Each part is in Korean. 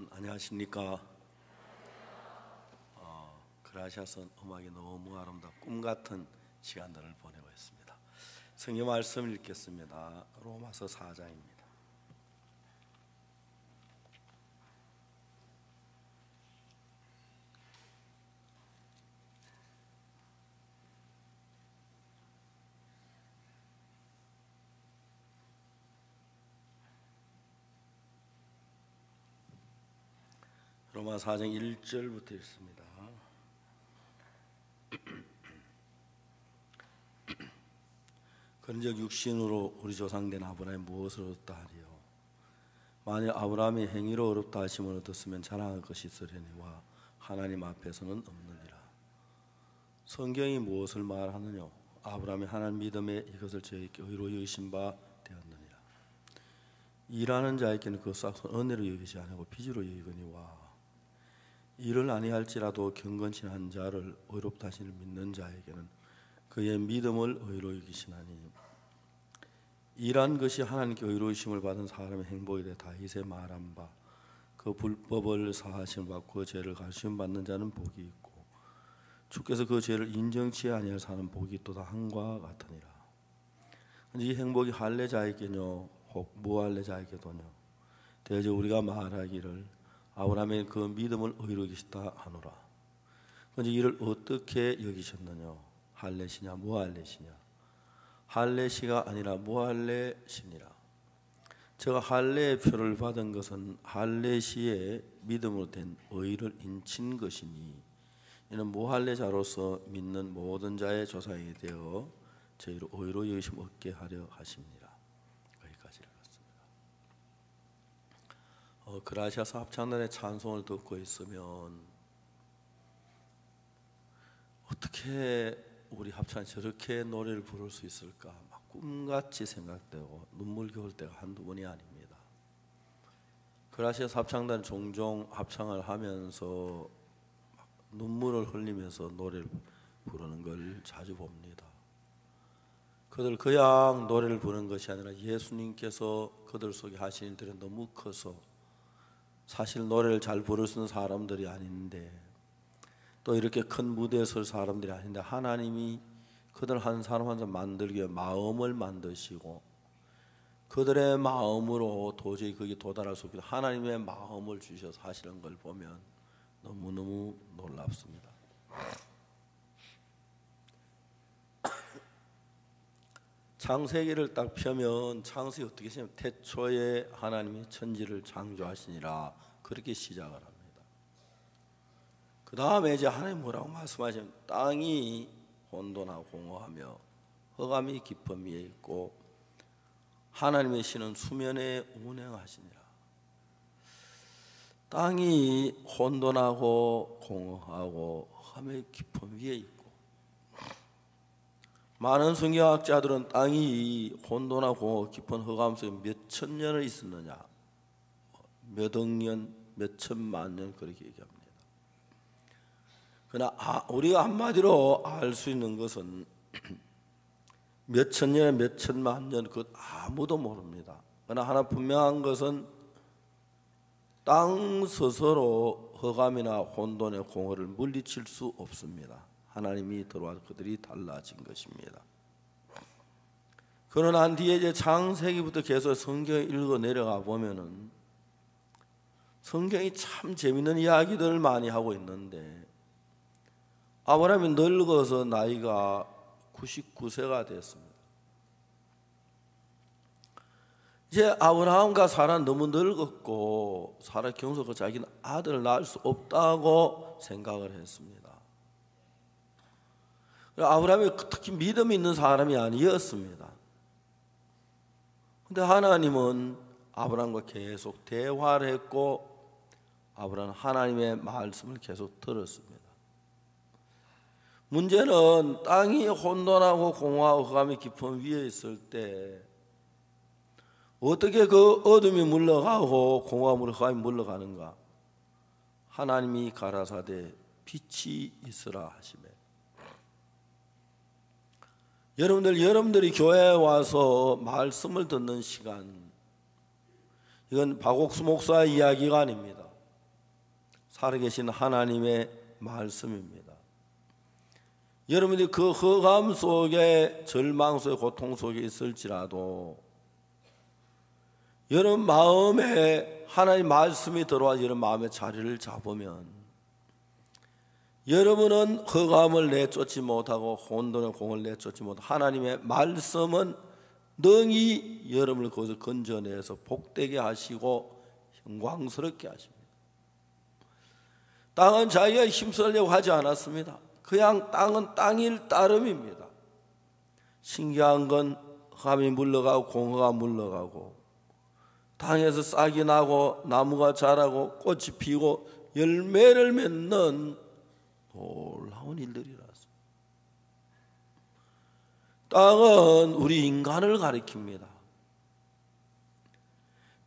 여러분 안녕하십니까? 그라시아서 음악이 너무 아름답고 꿈같은 시간들을 보내고 있습니다. 성경 말씀 읽겠습니다. 로마서 4장입니다. 로마 4장 1절부터 읽습니다. 그런즉 육신으로 우리 조상된 아브라함이 무엇을 얻었다 하리요? 만일 아브라함이 행위로 어렵다 하심을 얻었으면 자랑할 것이 있으려니와 하나님 앞에서는 없느니라. 성경이 무엇을 말하느냐? 아브라함이 하나님 믿음에 이것을 저에게 의로 여기신 바 되었느니라. 일하는 자에게는 그 싹은 은혜로 여기지 아니고 빚으로 여기거니와 일을 아니할지라도 경건치 한 자를 의롭다 하심을 믿는 자에게는 그의 믿음을 의로 여기시나니 일한 것이 하나님께 의로우심을 받은 사람의 행복이 되 다윗의 말한 바 그 불법을 사하심을 받고 그 죄를 갈수임 받는 자는 복이 있고 주께서 그 죄를 인정치 아니할 사람은 복이 또다 한과 같으니라. 이 행복이 할례자에게뇨 혹 무할례자에게도뇨? 대저 우리가 말하기를 아브라함의 그 믿음을 의로 여기시다 하노라. 그런데 이를 어떻게 여기셨느냐? 할례시냐 무할례시냐? 할례시가 아니라 무할례시니라. 제가 할례의 표를 받은 것은 할례시의 믿음으로 된 의를 인친 것이니 이는 무할례자로서 믿는 모든 자의 조상이 되어 저희로 의로 여기심 얻게 하려 하십니다. 여기까지 읽었습니다. 그라시아서 합창단의 찬송을 듣고 있으면 어떻게 우리 합창이 저렇게 노래를 부를 수 있을까 막 꿈같이 생각되고 눈물겨울 때가 한두 번이 아닙니다. 그라시아서 합창단 종종 합창을 하면서 막 눈물을 흘리면서 노래를 부르는 걸 자주 봅니다. 그들 그냥 노래를 부르는 것이 아니라 예수님께서 그들 속에 하신 일들이 너무 커서 사실 노래를 잘 부를 수 있는 사람들이 아닌데 또 이렇게 큰 무대에 설 사람들이 아닌데 하나님이 그들 한 사람 한 사람 만들기 위해 마음을 만드시고 그들의 마음으로 도저히 거기 도달할 수 없게 하나님의 마음을 주셔서 하시는 걸 보면 너무너무 놀랍습니다. 창세기를 딱 펴면 창세기 어떻게 시작하면 태초에 하나님이 천지를 창조하시니라 그렇게 시작을 합니다. 그 다음에 이제 하나님 뭐라고 말씀하시면 땅이 혼돈하고 공허하며 흑암이 깊음 위에 있고 하나님의 신은 수면에 운행하시니라. 땅이 혼돈하고 공허하고 흑암의 깊음 위에 있고 많은 성경학자들은 땅이 혼돈하고 깊은 흑암 속에 몇천 년을 있었느냐 몇 억 년, 몇 천만 년 그렇게 얘기합니다. 그러나 우리가 한마디로 알 수 있는 것은 몇천 년에 몇천만 년 그것 아무도 모릅니다. 그러나 하나 분명한 것은 땅 스스로 흑암이나 혼돈의 공허를 물리칠 수 없습니다. 하나님이 들어와서 그들이 달라진 것입니다. 그러고 난 뒤에 이제 창세기부터 계속 성경을 읽어 내려가 보면은 성경이 참 재밌는 이야기들을 많이 하고 있는데 아브라함이 늙어서 나이가 99세가 됐습니다. 이제 아브라함과 사라 너무 늙었고 사라 경솔하고 자기는 아들을 낳을 수 없다고 생각을 했습니다. 아브라함이 특히 믿음이 있는 사람이 아니었습니다. 그런데 하나님은 아브라함과 계속 대화를 했고 아브라함은 하나님의 말씀을 계속 들었습니다. 문제는 땅이 혼돈하고 공허하고 흑암이 깊은 위에 있을 때 어떻게 그 어둠이 물러가고 공허함으로 흑암이 물러가는가? 하나님이 가라사대 빛이 있으라 하시매 여러분들이 교회에 와서 말씀을 듣는 시간 이건 박옥수 목사 이야기가 아닙니다. 살아계신 하나님의 말씀입니다. 여러분이 그 흑암 속에, 절망 속에, 고통 속에 있을지라도 여러분 마음에 하나님 말씀이 들어와 여러분 마음에 자리를 잡으면 여러분은 흑암을 내쫓지 못하고 혼돈의 공을 내쫓지 못하고 하나님의 말씀은 능히 여러분을 거기서 건져내서 복되게 하시고 영광스럽게 하십니다. 땅은 자기가 힘쓰려고 하지 않았습니다. 그냥 땅은 땅일 따름입니다. 신기한 건 흑암이 물러가고 공허가 물러가고 땅에서 싹이 나고 나무가 자라고 꽃이 피고 열매를 맺는 놀라운 일들이라서. 땅은 우리 인간을 가리킵니다.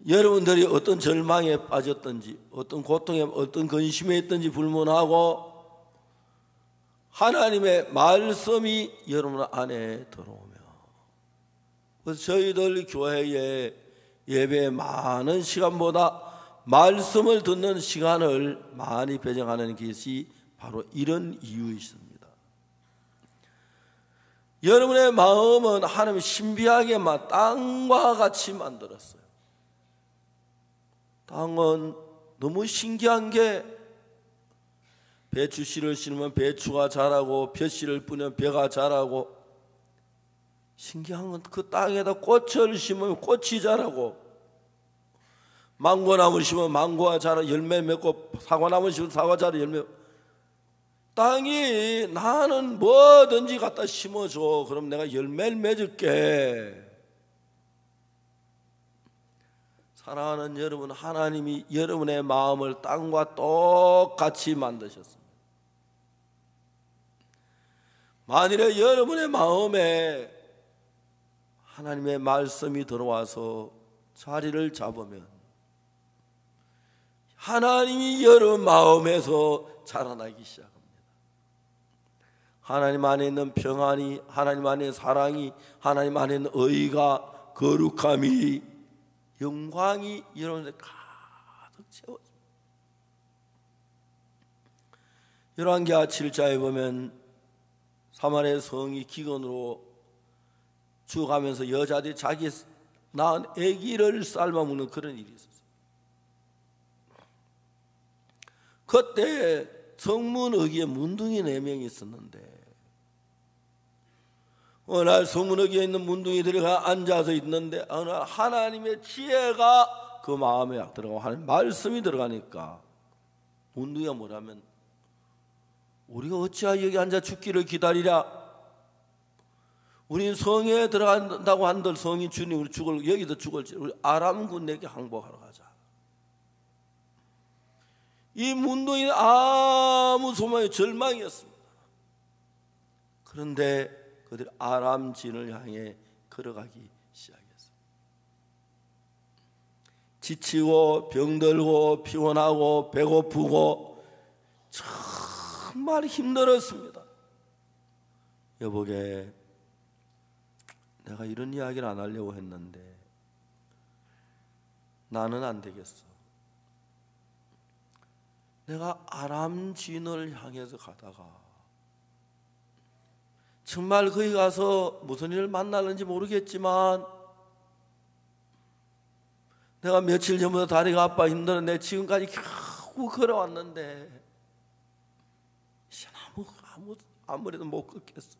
여러분들이 어떤 절망에 빠졌든지 어떤 고통에 어떤 근심에 있든지 불문하고 하나님의 말씀이 여러분 안에 들어오며, 그래서 저희들 교회에 예배에 많은 시간보다 말씀을 듣는 시간을 많이 배정하는 것이 바로 이런 이유이십니다. 여러분의 마음은 하나님이 신비하게 땅과 같이 만들었어요. 땅은 너무 신기한 게 배추씨를 심으면 배추가 자라고 벼씨를 뿌리면 벼가 자라고, 신기한 건 그 땅에다 꽃을 심으면 꽃이 자라고, 망고나무를 심으면 망고가 자라 열매 맺고, 사과나무를 심으면 사과 자라 열매. 땅이 나는 뭐든지 갖다 심어줘, 그럼 내가 열매를 맺을게. 사랑하는 여러분, 하나님이 여러분의 마음을 땅과 똑같이 만드셨습니다. 만일에 여러분의 마음에 하나님의 말씀이 들어와서 자리를 잡으면 하나님이 여러분 마음에서 자라나기 시작합니다. 하나님 안에 있는 평안이, 하나님 안에 있는 사랑이, 하나님 안에 있는 의가, 거룩함이, 영광이 여러분들 가득 채워집니다. 열왕기하 7장에 보면 사마리아 성이 기근으로 죽어가면서 여자들이 자기 낳은 아기를 삶아먹는 그런 일이 있었어요. 그때 성문어기에 문둥이 4명이 있었는데 어느 날 성문어기에 있는 문둥이들이 앉아서 있는데 어느 날 하나님의 지혜가 그 마음에 들어가고 하나님 말씀이 들어가니까 문둥이가 뭐라면, 우리가 어찌하여 여기 앉아 죽기를 기다리랴? 우린 성에 들어간다고 한들 성이 주님 우리 죽을, 여기도 죽을지 우리 아람군 내게 항복하러 가자. 이 문둥이는 아무 소망이 절망이었습니다. 그런데 그들이 아람진을 향해 걸어가기 시작했어요. 지치고 병들고 피곤하고 배고프고 정말 힘들었습니다. 여보게, 내가 이런 이야기를 안 하려고 했는데 나는 안 되겠어. 내가 아람진을 향해서 가다가 정말 거기 가서 무슨 일을 만나는지 모르겠지만 내가 며칠 전부터 다리가 아파 힘들었는데 지금까지 겨우 걸어왔는데 아무래도 못 걷겠어.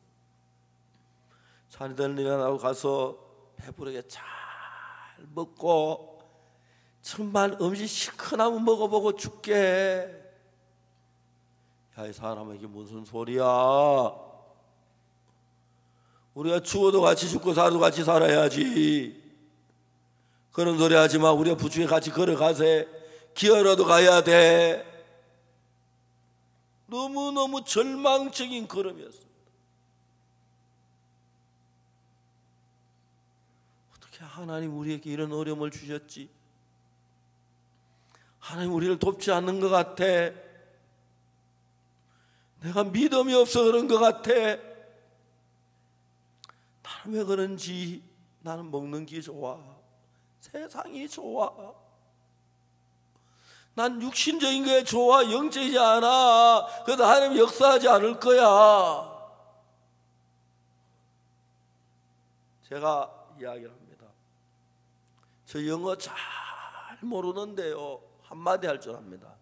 자네들 일어나고 가서 배부르게 잘 먹고 정말 음식 시큰하면 먹어보고 죽게. 야, 이 사람아, 이게 무슨 소리야? 우리가 죽어도 같이 죽고 살아도 같이 살아야지. 그런 소리 하지 마. 우리가 부중에 같이 걸어가세. 기어라도 가야 돼. 너무너무 절망적인 걸음이었습니다. 어떻게 하나님 우리에게 이런 어려움을 주셨지? 하나님 우리를 돕지 않는 것 같아. 내가 믿음이 없어 그런 것 같아. 나는 왜 그런지. 나는 먹는 게 좋아. 세상이 좋아. 난 육신적인 게 좋아, 영적이지 않아. 그래도 하나님 역사하지 않을 거야. 제가 이야기를 합니다. 저 영어 잘 모르는데요, 한마디 할 줄 압니다.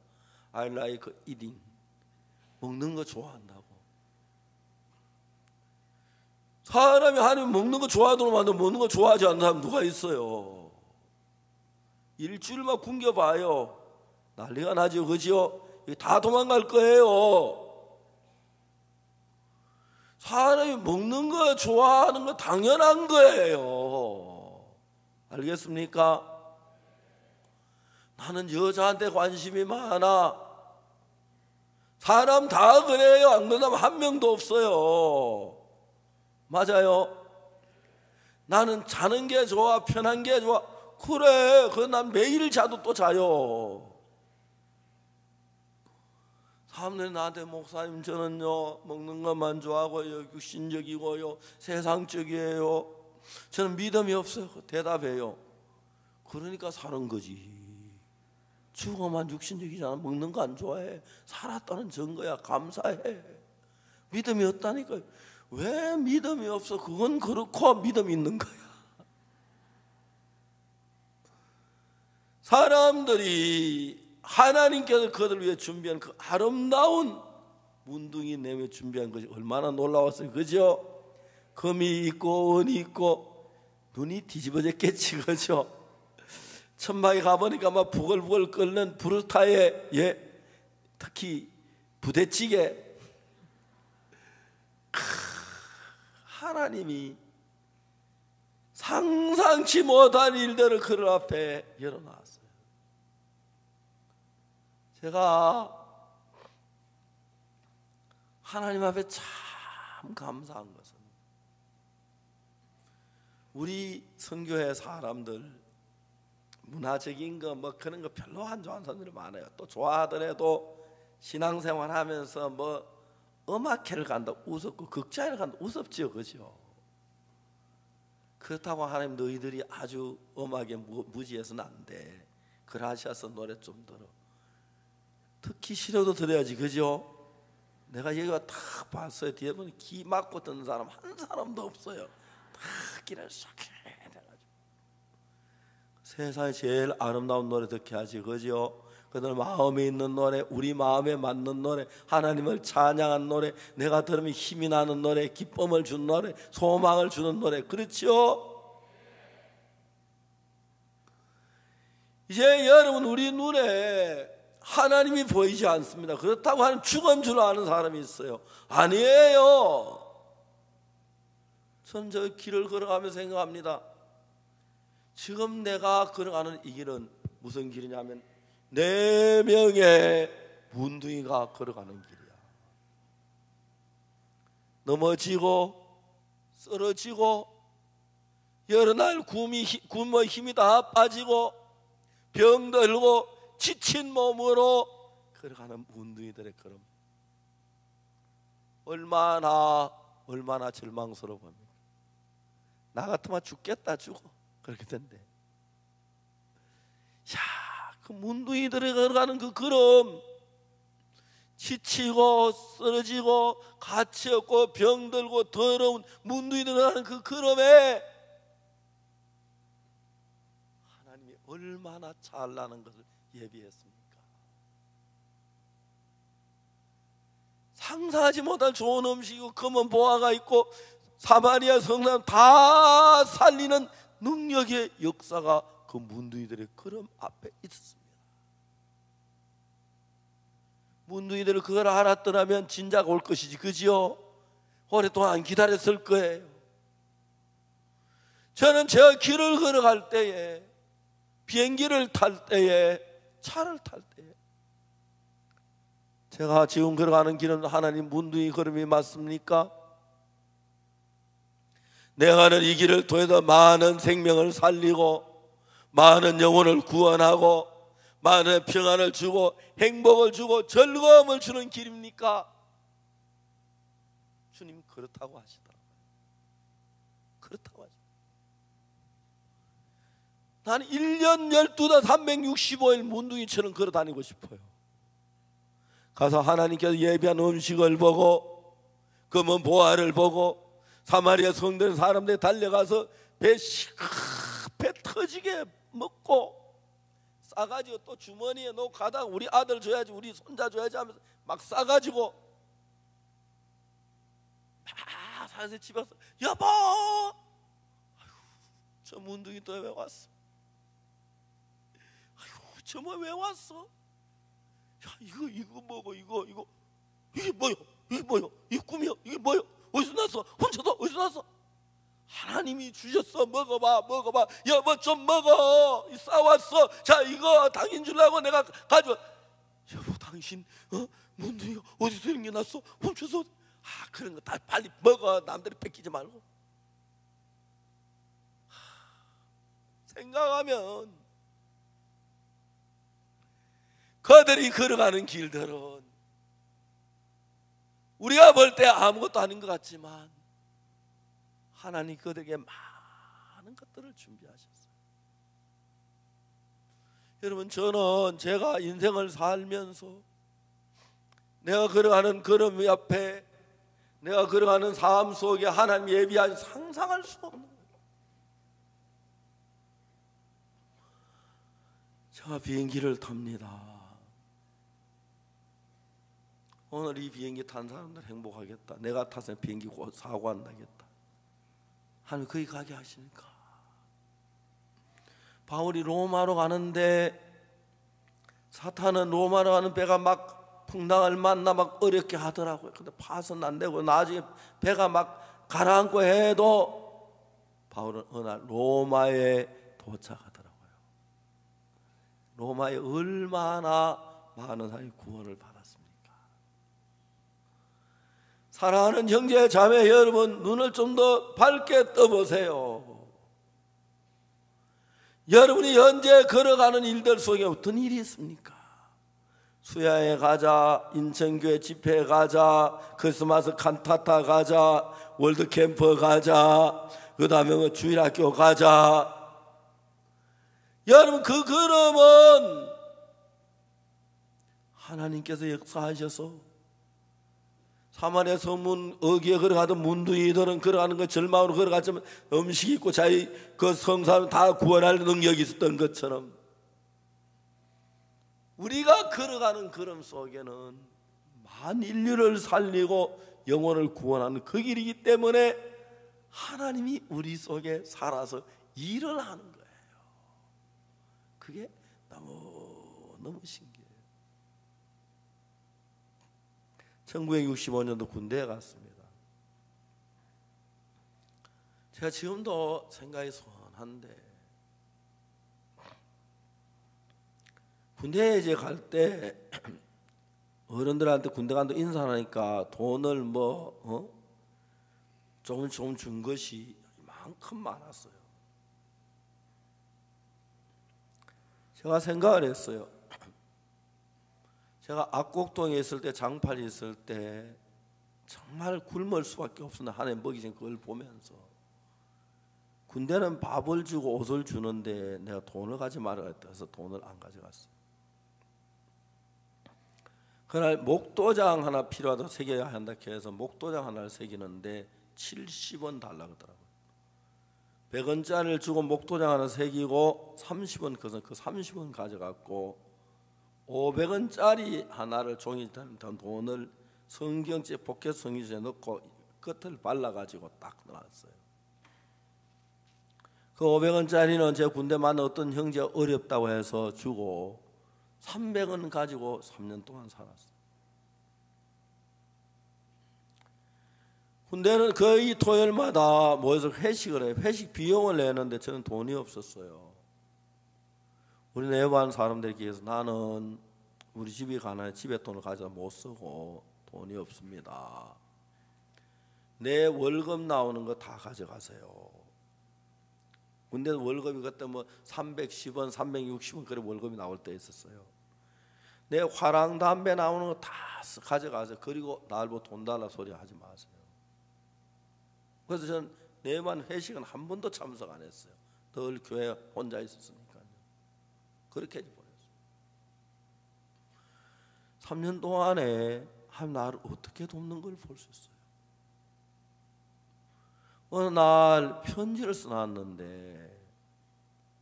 I like eating. 먹는 거 좋아한다고. 사람이 하나님 먹는 거 좋아하더만 먹는 거 좋아하지 않는 사람 누가 있어요? 일주일만 굶겨봐요. 난리가 나죠, 그죠? 다 도망갈 거예요. 사람이 먹는 거 좋아하는 거 당연한 거예요. 알겠습니까? 나는 여자한테 관심이 많아. 사람 다 그래요. 안 그러면 한 명도 없어요. 맞아요. 나는 자는 게 좋아, 편한 게 좋아. 그래, 난 매일 자도 또 자요. 사람들이 나한테 목사님 저는요 먹는 것만 좋아하고요, 육신적이고요, 세상적이에요. 저는 믿음이 없어요. 대답해요. 그러니까 사는 거지. 죽어만 육신적이잖아. 먹는 거 안 좋아해. 살았다는 증거야. 감사해. 믿음이 없다니까요. 왜 믿음이 없어? 그건 그렇고 믿음이 있는 거야. 사람들이 하나님께서 그들을 위해 준비한 그 아름다운 문둥이 내며 준비한 것이 얼마나 놀라웠어요. 그죠? 금이 있고 은이 있고 눈이 뒤집어졌겠지. 그죠? 천막에 가보니까 막 부글부글 끓는 부르타에, 특히 부대찌개. 하나님이 상상치 못한 일들을 그들 앞에 열어놨어요. 제가 하나님 앞에 참 감사한 것은 우리 선교회 사람들 문화적인 거 뭐 그런 거 별로 안 좋아하는 사람들이 많아요. 또 좋아하더라도 신앙생활 하면서 뭐 음악회를 간다 우습고 극장을 간다 우습지요. 그죠? 그렇다고 하나님 너희들이 아주 음악에 무지해서는 안 돼. 그라시아서 노래 좀 들어. 특히 싫어도 들어야지. 그죠? 내가 여기가 딱 봤어요. 뒤에 보니 귀 막고 듣는 사람 한 사람도 없어요. 다 귀를 쏙 해가지고. 세상에 제일 아름다운 노래 듣게 하지. 그죠? 그들 마음에 있는 노래, 우리 마음에 맞는 노래, 하나님을 찬양한 노래, 내가 들으면 힘이 나는 노래, 기쁨을 준 노래, 소망을 주는 노래. 그렇죠? 이제 여러분, 우리 눈에 하나님이 보이지 않습니다. 그렇다고 하는 죽은 줄 아는 사람이 있어요. 아니에요. 전 저 길을 걸어가며 생각합니다. 지금 내가 걸어가는 이 길은 무슨 길이냐면 4명의 문둥이가 걸어가는 길이야. 넘어지고 쓰러지고 여러 날 굶어 힘이 다 빠지고 병들고 지친 몸으로 걸어가는 문둥이들의 걸음, 얼마나 절망스러워 보입니까? 나 같으면 죽겠다. 죽어. 그렇게 된대. 야, 그 문둥이들이 걸어가는 그 걸음, 지치고 쓰러지고 가치 없고 병들고 더러운 문둥이들이 하는 그 걸음에 하나님이 얼마나 잘나는 것을 예비했습니까? 상상하지 못할 좋은 음식이고 검은 보화가 있고 사마리아 성남 다 살리는 능력의 역사가 그 문둥이들의 걸음 앞에 있었습니다. 문둥이들을 그걸 알았더라면 진작 올 것이지. 그지요? 오랫동안 기다렸을 거예요. 저는 저 길을 걸어갈 때에, 비행기를 탈 때에, 차를 탈 때에, 제가 지금 걸어가는 길은 하나님 문둥이 걸음이 맞습니까? 내가 가는 이 길을 통해서 많은 생명을 살리고 많은 영혼을 구원하고 많은 평안을 주고 행복을 주고 즐거움을 주는 길입니까? 주님 그렇다고 하시더라고요. 그렇다고 하시더라고요. 나는 1년 12달 365일 문둥이처럼 걸어 다니고 싶어요. 가서 하나님께서 예비한 음식을 보고 검은 보화를 보고 사마리아 성된 사람들이 달려가서 배 터지게 먹고 싸가지고 또 주머니에 놓고 가다가 우리 아들 줘야지 우리 손자 줘야지 하면서 막 싸가지고 막 사서 집에 와서 여보 저 문둥이 또 왜 왔어? 아이고 저 뭐 왜 왔어? 야 이거 먹어 이게 뭐요? 이게 뭐요? 이게 꿈이요? 이게 뭐요? 어디서 났어? 혼자서 어디서 났어? 하나님이 주셨어. 먹어봐 여보 좀 먹어 싸왔어. 자 이거 당신 주려고 내가 가져와. 여보 당신 문둥이가 어디서 생겨났어? 훔쳐서. 그런 거 다 빨리 먹어. 남들이 뺏기지 말고. 생각하면 그들이 걸어가는 길들은 우리가 볼 때 아무것도 아닌 것 같지만 하나님 그들에게 많은 것들을 준비하셨어요. 여러분 저는 제가 인생을 살면서 내가 걸어가는 걸음 옆에 내가 걸어가는 삶 속에 하나님 예비한 상상할 수 없는 거예요. 제가 비행기를 탑니다. 오늘 이 비행기 탄 사람들 행복하겠다. 내가 타서 비행기 사고 안 나겠다. 하나님 거기 가게 하시니까. 바울이 로마로 가는데 사탄은 로마로 가는 배가 막 풍랑을 만나 막 어렵게 하더라고요. 근데 파선 안 되고 나중에 배가 막 가라앉고 해도 바울은 어느 날 로마에 도착하더라고요. 로마에 얼마나 많은 사람이 구원을 받았습니까? 사랑하는 형제 자매 여러분, 눈을 좀 더 밝게 떠보세요. 여러분이 현재 걸어가는 일들 속에 어떤 일이 있습니까? 수야에 가자, 인천교회 집회에 가자, 크리스마스 칸타타 가자, 월드캠프 가자, 그 다음에 주일학교 가자. 여러분 그 걸음은 하나님께서 역사하셔서 사마리아 성문 어귀에 걸어가던 문둥이들은 걸어가는 거 절망으로 걸어갔지만 음식 있고 자기 그 성사는 다 구원할 능력이 있었던 것처럼 우리가 걸어가는 걸음 속에는 만 인류를 살리고 영혼을 구원하는 그 길이기 때문에 하나님이 우리 속에 살아서 일을 하는 거예요. 그게 너무 신기해요. 1965년도 군대에 갔습니다. 제가 지금도 생각이 선한데 군대에 이제 갈 때 어른들한테 군대 간다 인사하니까 돈을 조금 준 것이 이만큼 많았어요. 제가 생각을 했어요. 제가 압곡동에 있을 때 장팔이 있을 때 정말 굶을 수밖에 없었는데 하나님 먹이신 그걸 보면서 군대는 밥을 주고 옷을 주는데 내가 돈을 가지 말아야 해서 돈을 안 가져갔어요. 그날 목도장 하나 필요하다고 새겨야 한다 해서 목도장 하나를 새기는데 70원 달라고 하더라고요. 100원짜리를 주고 목도장 하나 새기고 30원 그 30원 가져갔고 500원짜리 하나를 종이 든 돈을 성경제 포켓 성경제에 넣고 끝을 발라가지고 딱 넣었어요. 그 500원짜리는 제 군대 만난 어떤 형제가 어렵다고 해서 주고 300원 가지고 3년 동안 살았어요. 군대는 거의 토요일마다 모여서 회식을 해요. 회식 비용을 내는데 저는 돈이 없었어요. 우리 내반 사람들에 비해서 나는 우리 집에 가나 집에 돈을 가져다 못 쓰고 돈이 없습니다. 내 월급 나오는 거 다 가져가세요. 군대 월급이 그때 310원, 360원 그래 월급이 나올 때 있었어요. 내 화랑 담배 나오는 거 다 가져가세요. 그리고 날 보고 돈 달라 소리 하지 마세요. 그래서 저는 내반 회식은 한 번도 참석 안 했어요. 늘 교회 혼자 있었으니까. 그렇게 해버렸어요. 3년 동안에 하나님 나를 어떻게 돕는 걸 볼 수 있어요. 어느 날 편지를 써놨는데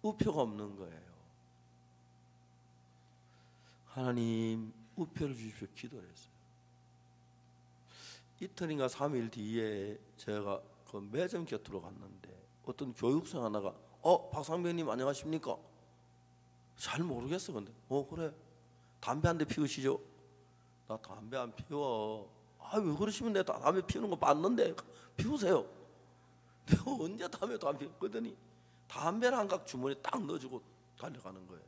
우표가 없는 거예요. 하나님 우표를 주십시오 기도를 했어요. 이틀인가 3일 뒤에 제가 그 매점 곁으로 갔는데 어떤 교육생 하나가 박상배님 안녕하십니까? 잘 모르겠어. 근데 그래 담배 한 대 피우시죠? 나 담배 안 피워. 왜 그러시면 내가 담배 피우는 거 봤는데 피우세요. 내가 언제 담배도 안 피웠거든요. 담배를 한 각 주머니에 딱 넣어주고 달려가는 거예요.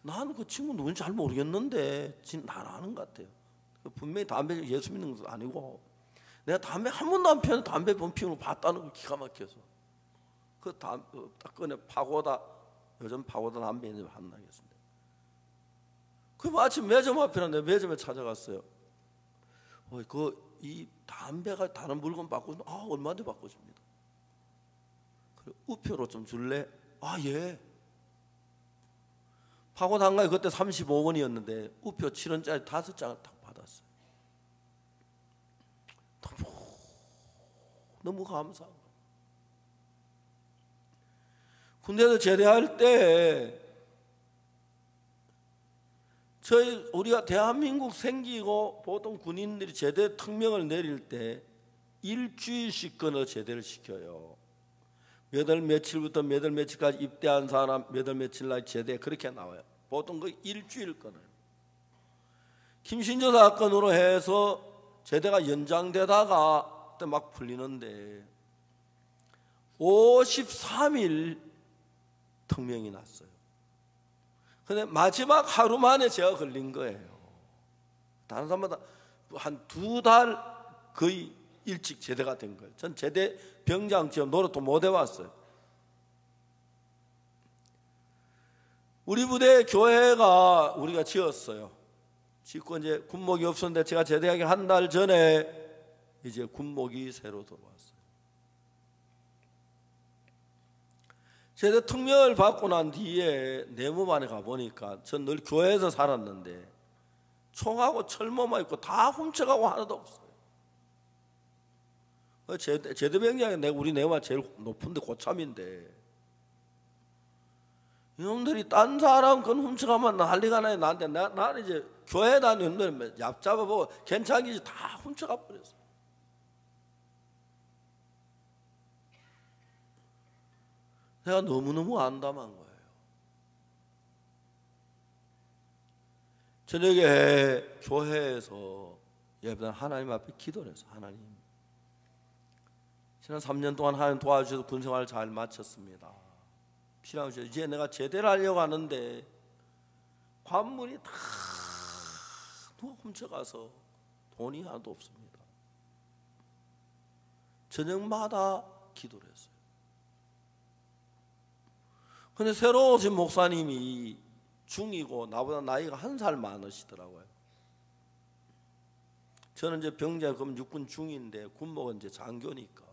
나는 그 친구 누군지 잘 모르겠는데 지금 난 아는 것 같아요. 분명히 담배 예수 믿는 것도 아니고 내가 담배 한 번도 안 피웠는데 담배 피우는 거 봤다는 거 기가 막혀서 딱 꺼내 파고다 요즘 파고다 담배 있는 거 안 나겠습니다. 그 마침 매점 앞이라는데 매점에 찾아갔어요. 이 담배가 다른 물건 바꾸면 얼마인데 바꿔줍니다. 그래, 우표로 좀 줄래? 예. 파고다 한 가에 그때 35원이었는데 우표 7원짜리 5장을 딱 받았어요. 너무 감사한 거예요. 군대에서 제대할 때 우리가 대한민국 생기고 보통 군인들이 제대 특명을 내릴 때 일주일씩 끊어 제대를 시켜요. 몇 월 며칠부터 몇 월 며칠까지 입대한 사람 몇 월 며칠 날 제대 그렇게 나와요. 보통 그 일주일 끊어요. 김신조 사건으로 해서 제대가 연장되다가 그때 막 풀리는데 53일 특명이 났어요. 근데 마지막 하루 만에 제가 걸린 거예요. 다른 사람마다 한 2달 거의 일찍 제대가 된 거예요. 전 제대 병장 지원 노릇도 못 해봤어요. 우리 부대 교회가 우리가 지었어요. 짓고 이제 군목이 없었는데 제가 제대하기 한 달 전에 이제 군목이 새로 들어왔어요. 제대 특명을 받고 난 뒤에 내무반에 가보니까 전 늘 교회에서 살았는데 총하고 철모만 있고 다 훔쳐가고 하나도 없어요. 제대병장이 우리 내무반 제일 높은데 고참인데 이놈들이 딴 사람 건 훔쳐가면 난리가 나요. 나한테 나는 이제 교회 다니는 놈들 얍잡아보고 괜찮은지 다 훔쳐가 버렸어요. 내가 너무너무 안담한 거예요. 저녁에 교회에서 예배당 하나님 앞에 기도를 해서 하나님 지난 3년 동안 하나님 도와주셔서 군생활을 잘 마쳤습니다. 필요하셔. 이제 내가 제대를 하려고 하는데 관문이 다 누가 훔쳐가서 돈이 하나도 없습니다. 저녁마다 기도를 했어요. 근데 새로 오신 목사님이 중이고 나보다 나이가 1살 많으시더라고요. 저는 이제 병장 그럼 육군 중인데 군목은 이제 장교니까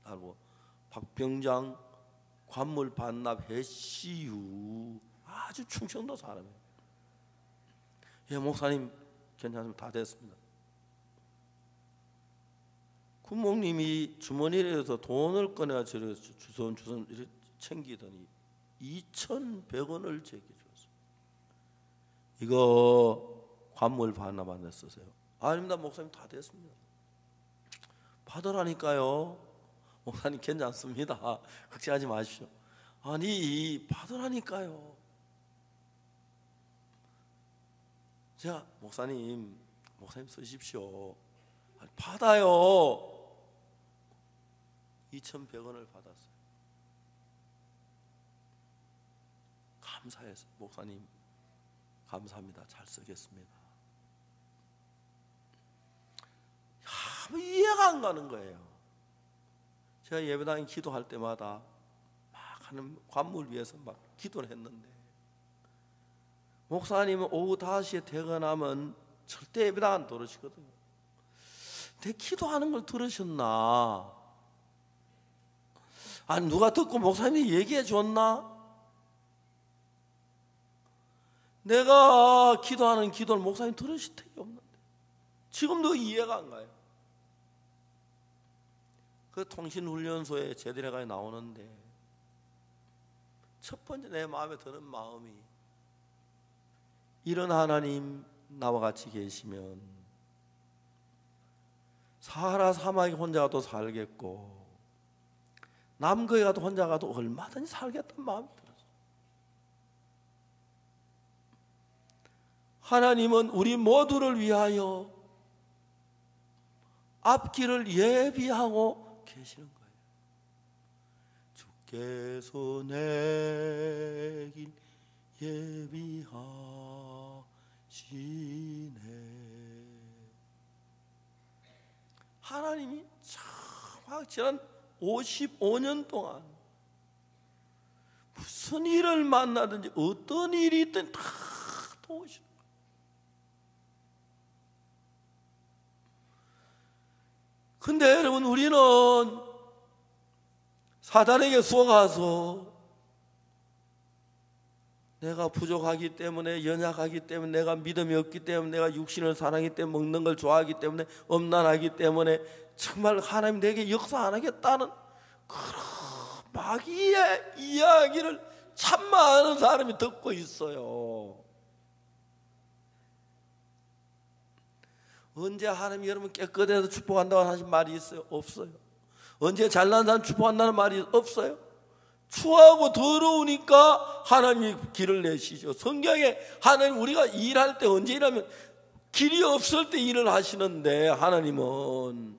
알고 박병장 관물 반납 해시유 아주 충청도 사람이에요. 예, 목사님 괜찮으면 다 됐습니다. 군목님이 주머니에서 돈을 꺼내가 저를 주선 이렇게 챙기더니 2,100원을 제게 줬어요. 이거 관물 반납 안 했으세요? 아닙니다. 목사님 다 됐습니다. 받으라니까요. 목사님 괜찮습니다. 걱정하지 마십시오. 아니 받으라니까요. 제가 목사님 쓰십시오. 아니, 받아요. 2,100원을 받았어요. 감사해서 목사님 감사합니다. 잘 쓰겠습니다. 이해가 안 가는 거예요. 제가 예배당에 기도할 때마다 막 하는 관물 위해서 막 기도를 했는데 목사님은 오후 5시에 퇴근하면 절대 예배당 안 들으시거든요. 내 기도하는 걸 들으셨나? 아니 누가 듣고 목사님이 얘기해 줬나? 내가 기도하는 기도를 목사님 들으실 적이 없는데 지금도 이해가 안 가요. 그 통신훈련소에 제대로가 나오는데 첫 번째 내 마음에 드는 마음이, 이런 하나님 나와 같이 계시면 사하라 사막에 혼자 가도 살겠고 남거에 가도 혼자 가도 얼마든지 살겠다는 마음이 들어요. 하나님은 우리 모두를 위하여 앞길을 예비하고 계시는 거예요. 주께서 내 길 예비하시네. 하나님이 참 지난 55년 동안 무슨 일을 만나든지 어떤 일이 있든 다 도우시는 거예요. 근데 여러분, 우리는 사단에게 속아서 내가 부족하기 때문에, 연약하기 때문에, 내가 믿음이 없기 때문에, 내가 육신을 사랑하기 때문에, 먹는 걸 좋아하기 때문에, 엄난하기 때문에 정말 하나님 내게 역사 안 하겠다는 그런 마귀의 이야기를 참 많은 사람이 듣고 있어요. 언제 하나님이 여러분 깨끗해서 축복한다고 하신 말이 있어요? 없어요. 언제 잘난 사람 축복한다는 말이 없어요. 추하고 더러우니까 하나님이 길을 내시죠. 성경에 하나님, 우리가 일할 때 언제 일하면 길이 없을 때 일을 하시는데, 하나님은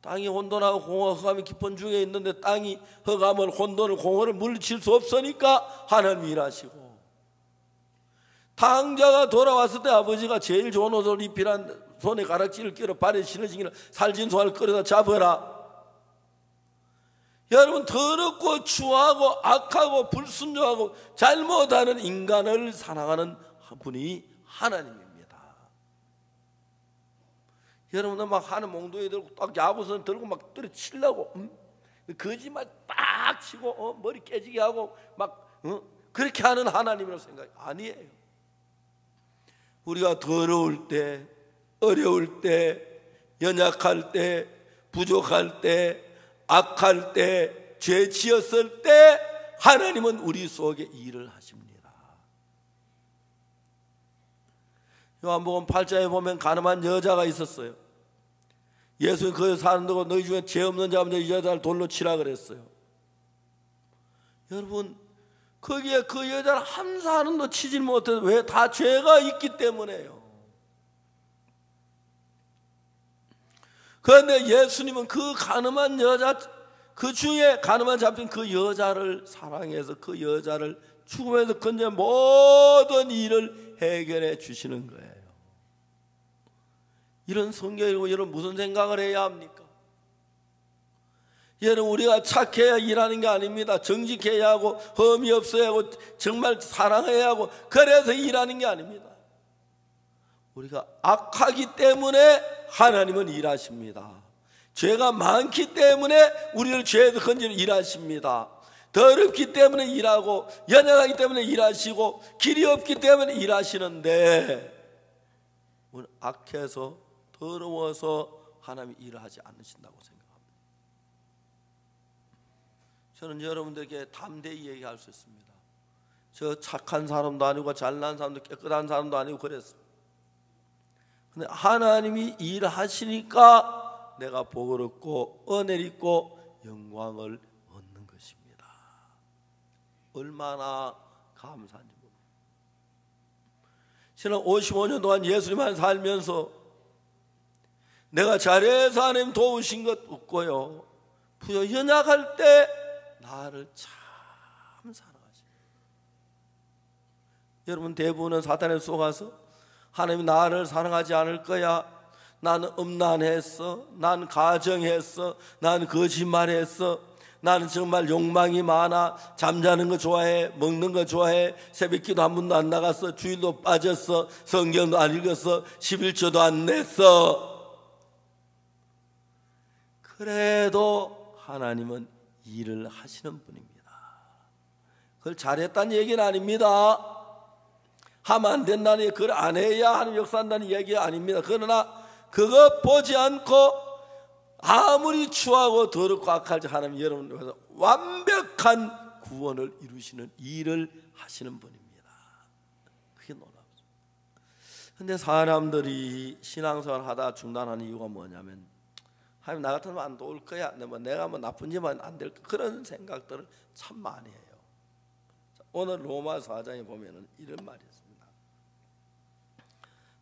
땅이 혼돈하고 공허가 흑암이 깊은 중에 있는데 땅이 흑암을, 혼돈을, 공허를 물리칠 수 없으니까 하나님이 일하시고, 당자가 돌아왔을 때 아버지가 제일 좋은 옷을 입히란, 손에 가락지를 끼러 발에 신으시기를 살진소를 끌어다 잡으라. 여러분, 더럽고 추하고 악하고 불순종하고 잘못하는 인간을 사랑하는 분이 하나님입니다. 여러분들 막 하는 몽둥이 들고 딱 야구선 들고 막 때려치려고 거짓말 딱 치고 머리 깨지게 하고 막 그렇게 하는 하나님이라고 생각해요. 아니에요. 우리가 더러울 때, 어려울 때, 연약할 때, 부족할 때, 악할 때, 죄 지었을 때 하나님은 우리 속에 일을 하십니다. 요한복음 8장에 보면 가늠한 여자가 있었어요. 예수님 그 사람들과 너희 중에 죄 없는 자면 이 여자를 돌로 치라 그랬어요. 여러분, 거기에 그 여자를 한 사람도 치질 못해서, 왜? 다 죄가 있기 때문에요. 그런데 예수님은 그 가늠한 여자, 그 중에 가늠한 잡힌 그 여자를 사랑해서 그 여자를 죽음에서 건져 모든 일을 해결해 주시는 거예요. 이런 성경이고 여러분 무슨 생각을 해야 합니까? 여러분, 우리가 착해야 일하는 게 아닙니다. 정직해야 하고 험이 없어야 하고 정말 사랑해야 하고 그래서 일하는 게 아닙니다. 우리가 악하기 때문에 하나님은 일하십니다. 죄가 많기 때문에 우리를 죄에서 건지는 일하십니다. 더럽기 때문에 일하고 연약하기 때문에 일하시고 길이 없기 때문에 일하시는데, 우리는 악해서 더러워서 하나님이 일을 하지 않으신다고 생각합니다. 저는 여러분들에게 담대히 얘기할 수 있습니다. 저 착한 사람도 아니고 잘난 사람도 깨끗한 사람도 아니고 그랬어요. 근데 하나님이 일하시니까 내가 복을 얻고 은혜를 입고 영광을 얻는 것입니다. 얼마나 감사한지 모릅니다. 저는 55년 동안 예수님만 살면서 내가 잘해서 하나님 도우신 것 없고요, 부여 연약할 때 나를 참 사랑하십니다. 여러분, 대부분은 사탄에 속아서 하나님이 나를 사랑하지 않을 거야, 나는 음란했어, 난 가정했어, 난 거짓말했어, 나는 정말 욕망이 많아, 잠자는 거 좋아해, 먹는 거 좋아해, 새벽기도 한 번도 안 나갔어, 주일도 빠졌어, 성경도 안 읽었어, 11조도 안 냈어. 그래도 하나님은 일을 하시는 분입니다. 그걸 잘했다는 얘기는 아닙니다. 하면 안 된다니 그걸 안 해야 하는 역사한다는 얘기 아닙니다. 그러나 그거 보지 않고 아무리 추하고 더럽고 악할지 하나님 여러분께서 완벽한 구원을 이루시는 일을 하시는 분입니다. 그게 놀랍죠. 근데 사람들이 신앙생활 하다 중단하는 이유가 뭐냐면 하나님 나 같으면 안 도울 거야. 내가 뭐 나쁜 짓만 안 될 거 그런 생각들을 참 많이 해요. 오늘 로마서 4장에 보면은 이런 말이 있습니다.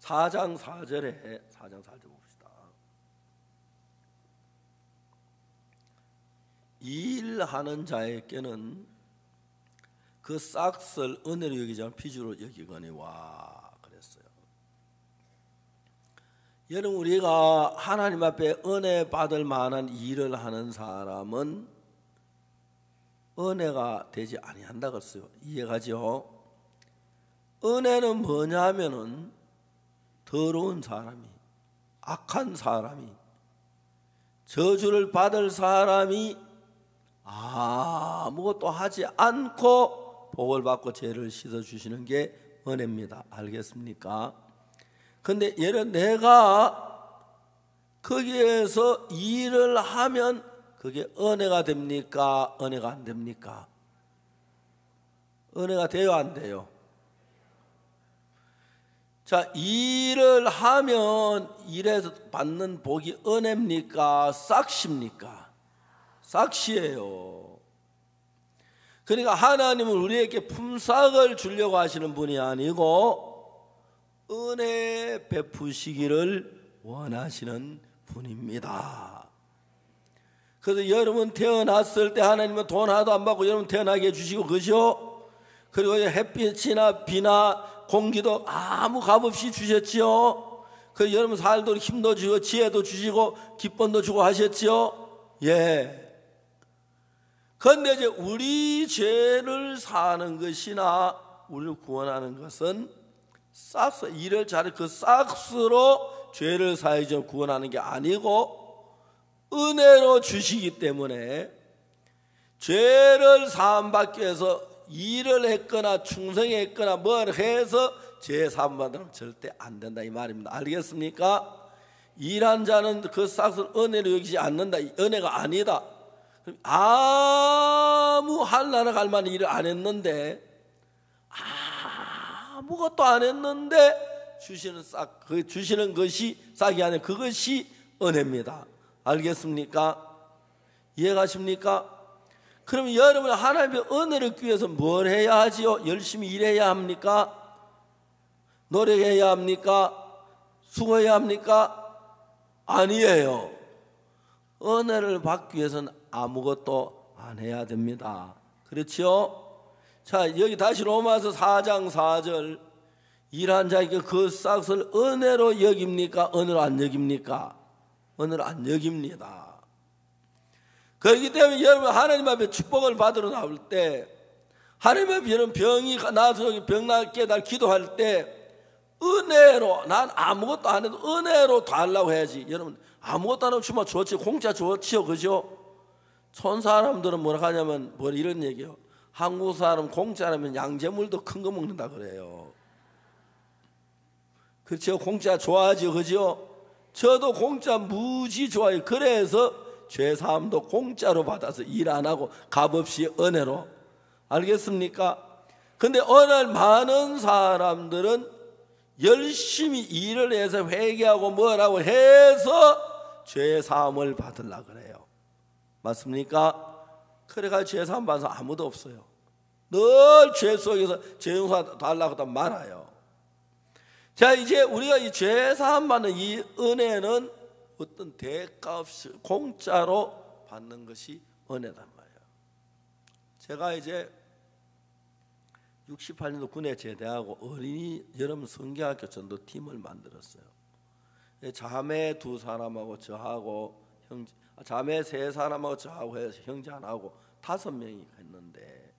4장 4절에 4장 4절 봅시다. 일하는 자에게는 그 싹을 은혜로 여기지 않고 피주로 여기거니와 그랬어요. 여러분 우리가 하나님 앞에 은혜 받을 만한 일을 하는 사람은 은혜가 되지 아니한다 그랬어요. 이해가죠? 은혜는 뭐냐면은 더러운 사람이, 악한 사람이, 저주를 받을 사람이 아무것도 하지 않고 복을 받고 죄를 씻어주시는 게 은혜입니다. 알겠습니까? 근데 예를 내가 거기에서 일을 하면 그게 은혜가 됩니까? 은혜가 안 됩니까? 은혜가 돼요? 안 돼요? 자, 일을 하면 일에서 받는 복이 은혜입니까? 싹시입니까? 싹시예요. 그러니까 하나님은 우리에게 품삯을 주려고 하시는 분이 아니고 은혜 베푸시기를 원하시는 분입니다. 그래서 여러분 태어났을 때 하나님은 돈 하나도 안 받고 여러분 태어나게 해주시고 그죠? 그리고 햇빛이나 비나 공기도 아무 값 없이 주셨지요. 그래서 여러분 살도록 힘도 주고 지혜도 주시고 기쁨도 주고 하셨지요. 예. 그런데 이제 우리 죄를 사는 것이나 우리를 구원하는 것은 싹스 일을 잘해 그 싹스로 죄를 사해서 구원하는 게 아니고 은혜로 주시기 때문에 죄를 사함받기 위해서 일을 했거나 충성했거나 뭘 해서 죄 사함받으면 절대 안 된다 이 말입니다. 알겠습니까? 일한 자는 그 싹스를 은혜로 여기지 않는다. 은혜가 아니다. 아무 할라나 갈 만한 일을 안 했는데 아무것도 안 했는데 주시는 것이 싹이 아니라 그것이 은혜입니다. 알겠습니까? 이해가십니까? 그러면 여러분 하나님의 은혜를 얻기 위해서 뭘 해야 하지요? 열심히 일해야 합니까? 노력해야 합니까? 수고해야 합니까? 아니에요. 은혜를 받기 위해서는 아무것도 안 해야 됩니다. 그렇죠? 자, 여기 다시 로마서 4장 4절 일한 자에게 그 싹을 은혜로 여깁니까? 은혜로 안 여깁니까? 은혜로 안 여깁니다. 그렇기 때문에 여러분 하나님 앞에 축복을 받으러 나올 때 하나님 앞에 여러분 병이 나서 병 낫게 날 기도할 때 은혜로 난 아무것도 안 해도 은혜로 달라고 해야지. 여러분 아무것도 안 하면 주면 좋지 공짜 좋지요 그죠? 촌 사람들은 뭐라 하냐면 뭐 이런 얘기요. 한국 사람 공짜라면 양재물도 큰 거 먹는다 그래요. 그렇죠? 공짜 좋아하죠 그죠? 저도 공짜 무지 좋아해요. 그래서 죄사함도 공짜로 받아서 일 안 하고 값없이 은혜로. 알겠습니까? 근데 오늘 많은 사람들은 열심히 일을 해서 회개하고 뭐라고 해서 죄사함을 받으려고 그래요. 맞습니까? 그래가 죄사함 받아서 아무도 없어요. 늘 죄 속에서 죄용서 달라고 다 많아요. 자, 이제 우리가 이 죄사함 받는 이 은혜는 어떤 대가 없이 공짜로 받는 것이 은혜단 말이에요. 제가 이제 68년도 군에 제대하고 어린이 여름 성경학교 전도팀을 만들었어요. 자매 2사람하고 저하고 자매 3사람하고 저하고 해서 형제 하나하고 5명이 했는데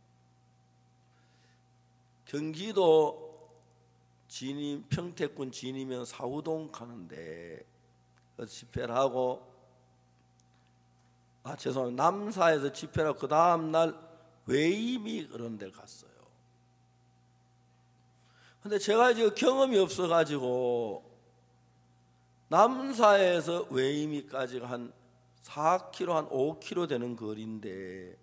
경기도 진임 평택군 진이면 사우동 가는데 집회를 하고 죄송합니다. 남사에서 집회를 하고 그 다음날 외임이 그런 데를 갔어요. 근데 제가 이제 경험이 없어가지고 남사에서 외임이까지가 한 4km, 한 5km 되는 거리인데,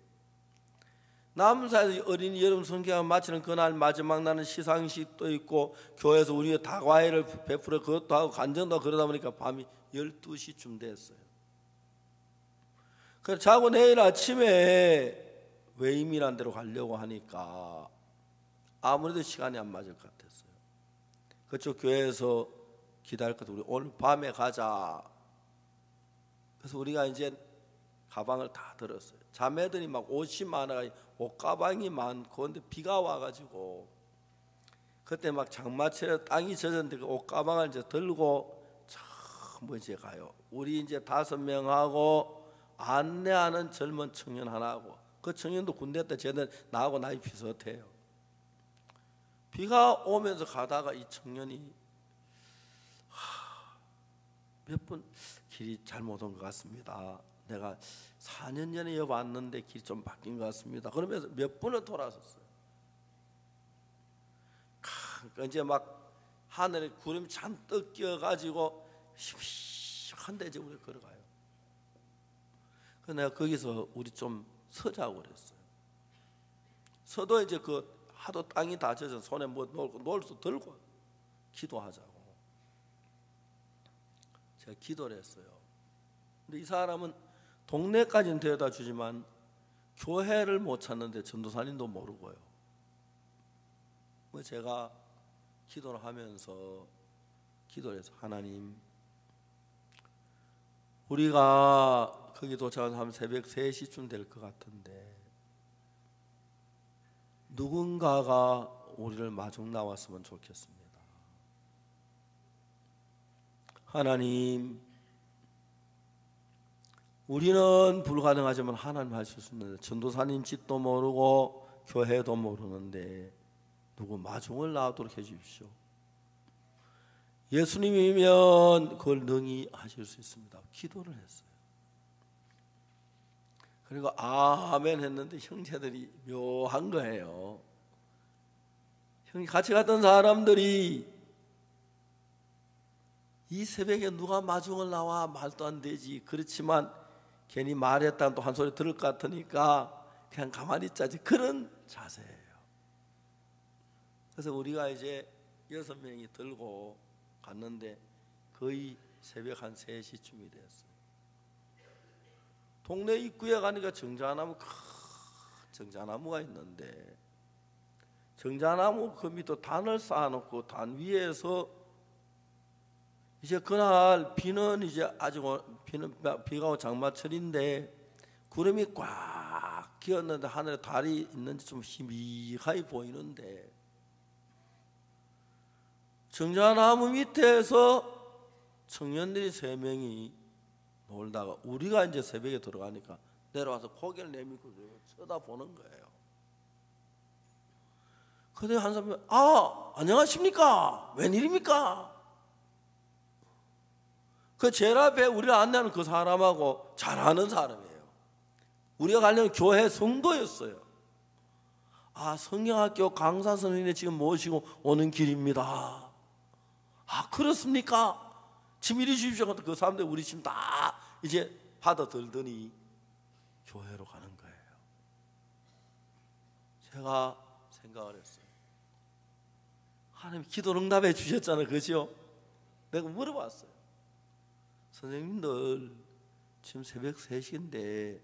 남사에서 어린이 여름 성경을 마치는 그날 마지막 날은 시상식도 있고 교회에서 우리가 다과회를 베풀어 그것도 하고 간정도 하고 그러다 보니까 밤이 12시쯤 됐어요. 그래서 자고 내일 아침에 외임이란 데로 가려고 하니까 아무래도 시간이 안 맞을 것 같았어요. 그쪽 교회에서 기다릴 것 같아. 우리 오늘 밤에 가자. 그래서 우리가 이제 가방을 다 들었어요. 자매들이 막 옷이 많아가지고 옷가방이 많고, 근데 비가 와가지고 그때 막 장마철에 땅이 젖었는데 그 옷가방을 이제 들고 처음 이제 가요. 우리 이제 5명하고 안내하는 젊은 청년 하나하고, 그 청년도 군대 때 쟤는 나하고 나이 비슷해요. 비가 오면서 가다가 이 청년이 몇 번 길이 잘못 온 것 같습니다. 내가 4년 전에 여기 왔는데 길이 좀 바뀐 것 같습니다. 그러면서 몇 번을 돌아섰어요. 그러니까 이제 막 하늘에 구름이 잔뜩 끼어가지고 심심한데 이제 우리 걸어가요. 그래서 내가 거기서 우리 좀 서자고 그랬어요. 서도 이제 그 하도 땅이 다 젖어서 손에 뭐 놓을 수 들고 기도하자고 제가 기도를 했어요. 근데 이 사람은 동네까지는 데려다 주지만 교회를 못 찾는데 전도사님도 모르고요. 뭐 제가 기도를 하면서 기도를 해서, 하나님, 우리가 거기 도착하면 새벽 3시쯤 될 것 같은데 누군가가 우리를 마중 나왔으면 좋겠습니다. 하나님, 우리는 불가능하지만 하나님 하실 수 있는데, 전도사님 집도 모르고 교회도 모르는데 누구 마중을 나오도록 해주십시오. 예수님이면 그걸 능히 하실 수 있습니다. 기도를 했어요. 그리고 아멘 했는데 형제들이 묘한 거예요. 같이 갔던 사람들이 이 새벽에 누가 마중을 나와, 말도 안 되지. 그렇지만 괜히 말했다는 또 한 소리 들을 것 같으니까 그냥 가만히 있자지, 그런 자세예요. 그래서 우리가 이제 6명이 들고 갔는데 거의 새벽 한 3시쯤이 됐어요. 동네 입구에 가니까 정자나무, 큰 정자나무가 있는데 정자나무 그 밑에 단을 쌓아놓고 단 위에서 이제 그날 비는 이제 아직 비가 오고 장마철인데 구름이 꽉 끼었는데 하늘에 달이 있는지 좀 희미하게 보이는데 정자나무 밑에서 청년들이 3명이 놀다가 우리가 이제 새벽에 들어가니까 내려와서 고개를 내밀고 쳐다보는 거예요. 그때 한 사람이 안녕하십니까? 웬일입니까? 그 제일 앞에 우리를 안내하는 그 사람하고 잘 아는 사람이에요. 우리가 가려는 교회 성도였어요. 성경학교 강사 선생님 지금 모시고 오는 길입니다. 그렇습니까? 짐 이리 주십시오. 그 사람들 우리 짐 다 이제 받아들더니 교회로 가는 거예요. 제가 생각을 했어요. 하나님 기도 응답해 주셨잖아요. 그죠? 내가 물어봤어요. 선생님들 지금 새벽 3시인데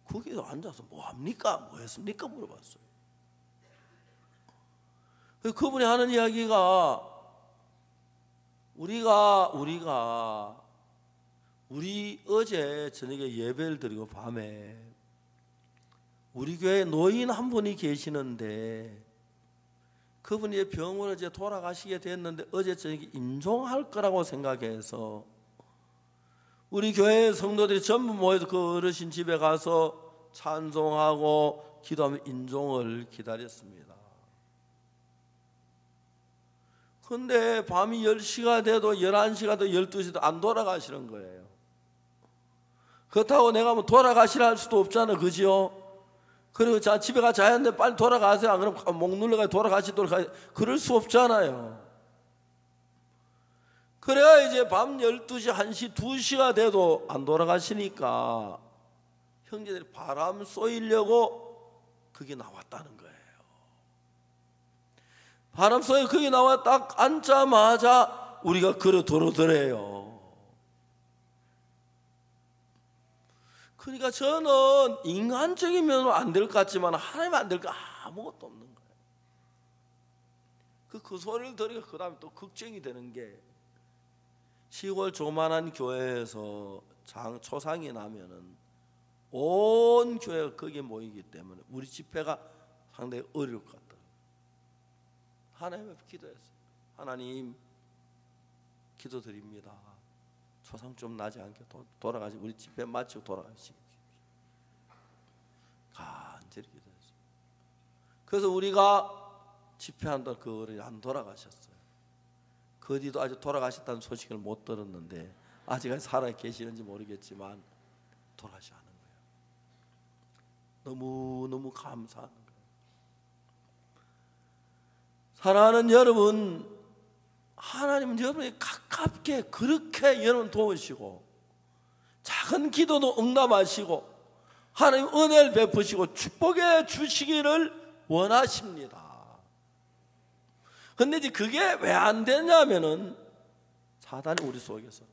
거기서 앉아서 뭐 합니까? 뭐 했습니까? 물어봤어요. 그분이 하는 이야기가 우리 어제 저녁에 예배를 드리고 밤에 우리 교회에 노인 한 분이 계시는데 그분이 병원에 이제 돌아가시게 됐는데 어제 저녁에 임종할 거라고 생각해서 우리 교회 성도들이 전부 모여서 그 어르신 집에 가서 찬송하고 기도하며 임종을 기다렸습니다. 근데 밤이 10시가 돼도 11시가 돼도 12시도 안 돌아가시는 거예요. 그렇다고 내가 뭐 돌아가시라 할 수도 없잖아요. 그죠? 그리고 자 집에 가 자야 하는데 빨리 돌아가세요. 안 그러면 목 눌러가 돌아가시도록 그럴 수 없잖아요. 그래야 이제 밤 12시, 1시, 2시가 돼도 안 돌아가시니까 형제들이 바람 쏘이려고 거기 나왔다는 거예요. 바람 쏘이 거기 나와 딱 앉자마자 우리가 걸어 들어오더래요. 그러니까 저는 인간적인 면으로 안 될 것 같지만 하나님 안 될 거 아무것도 없는 거예요. 그 소리를 들으니까 그 다음에 또 걱정이 되는 게 시골 조만한 교회에서 초상이 나면은 온 교회가 거기에 모이기 때문에 우리 집회가 상당히 어려울 것 같더라고요. 하나님 앞에 기도했어요. 하나님 기도드립니다. 초상 좀 나지 않게 돌아가시 우리 집회 마치고 돌아가시기 간절히 기도했어요. 그래서 우리가 집회한다 그 어른이 안 돌아가셨어요. 그 뒤도 아직 돌아가셨다는 소식을 못 들었는데 아직 살아 계시는지 모르겠지만 돌아가지 않은 거예요. 너무너무 감사한 거예요. 사랑하는 여러분, 하나님은 여러분이 가깝게 그렇게 여러분 도우시고 작은 기도도 응답하시고 하나님 은혜를 베푸시고 축복해 주시기를 원하십니다. 근데 이제 그게 왜 안 되냐면은 사단이 우리 속에서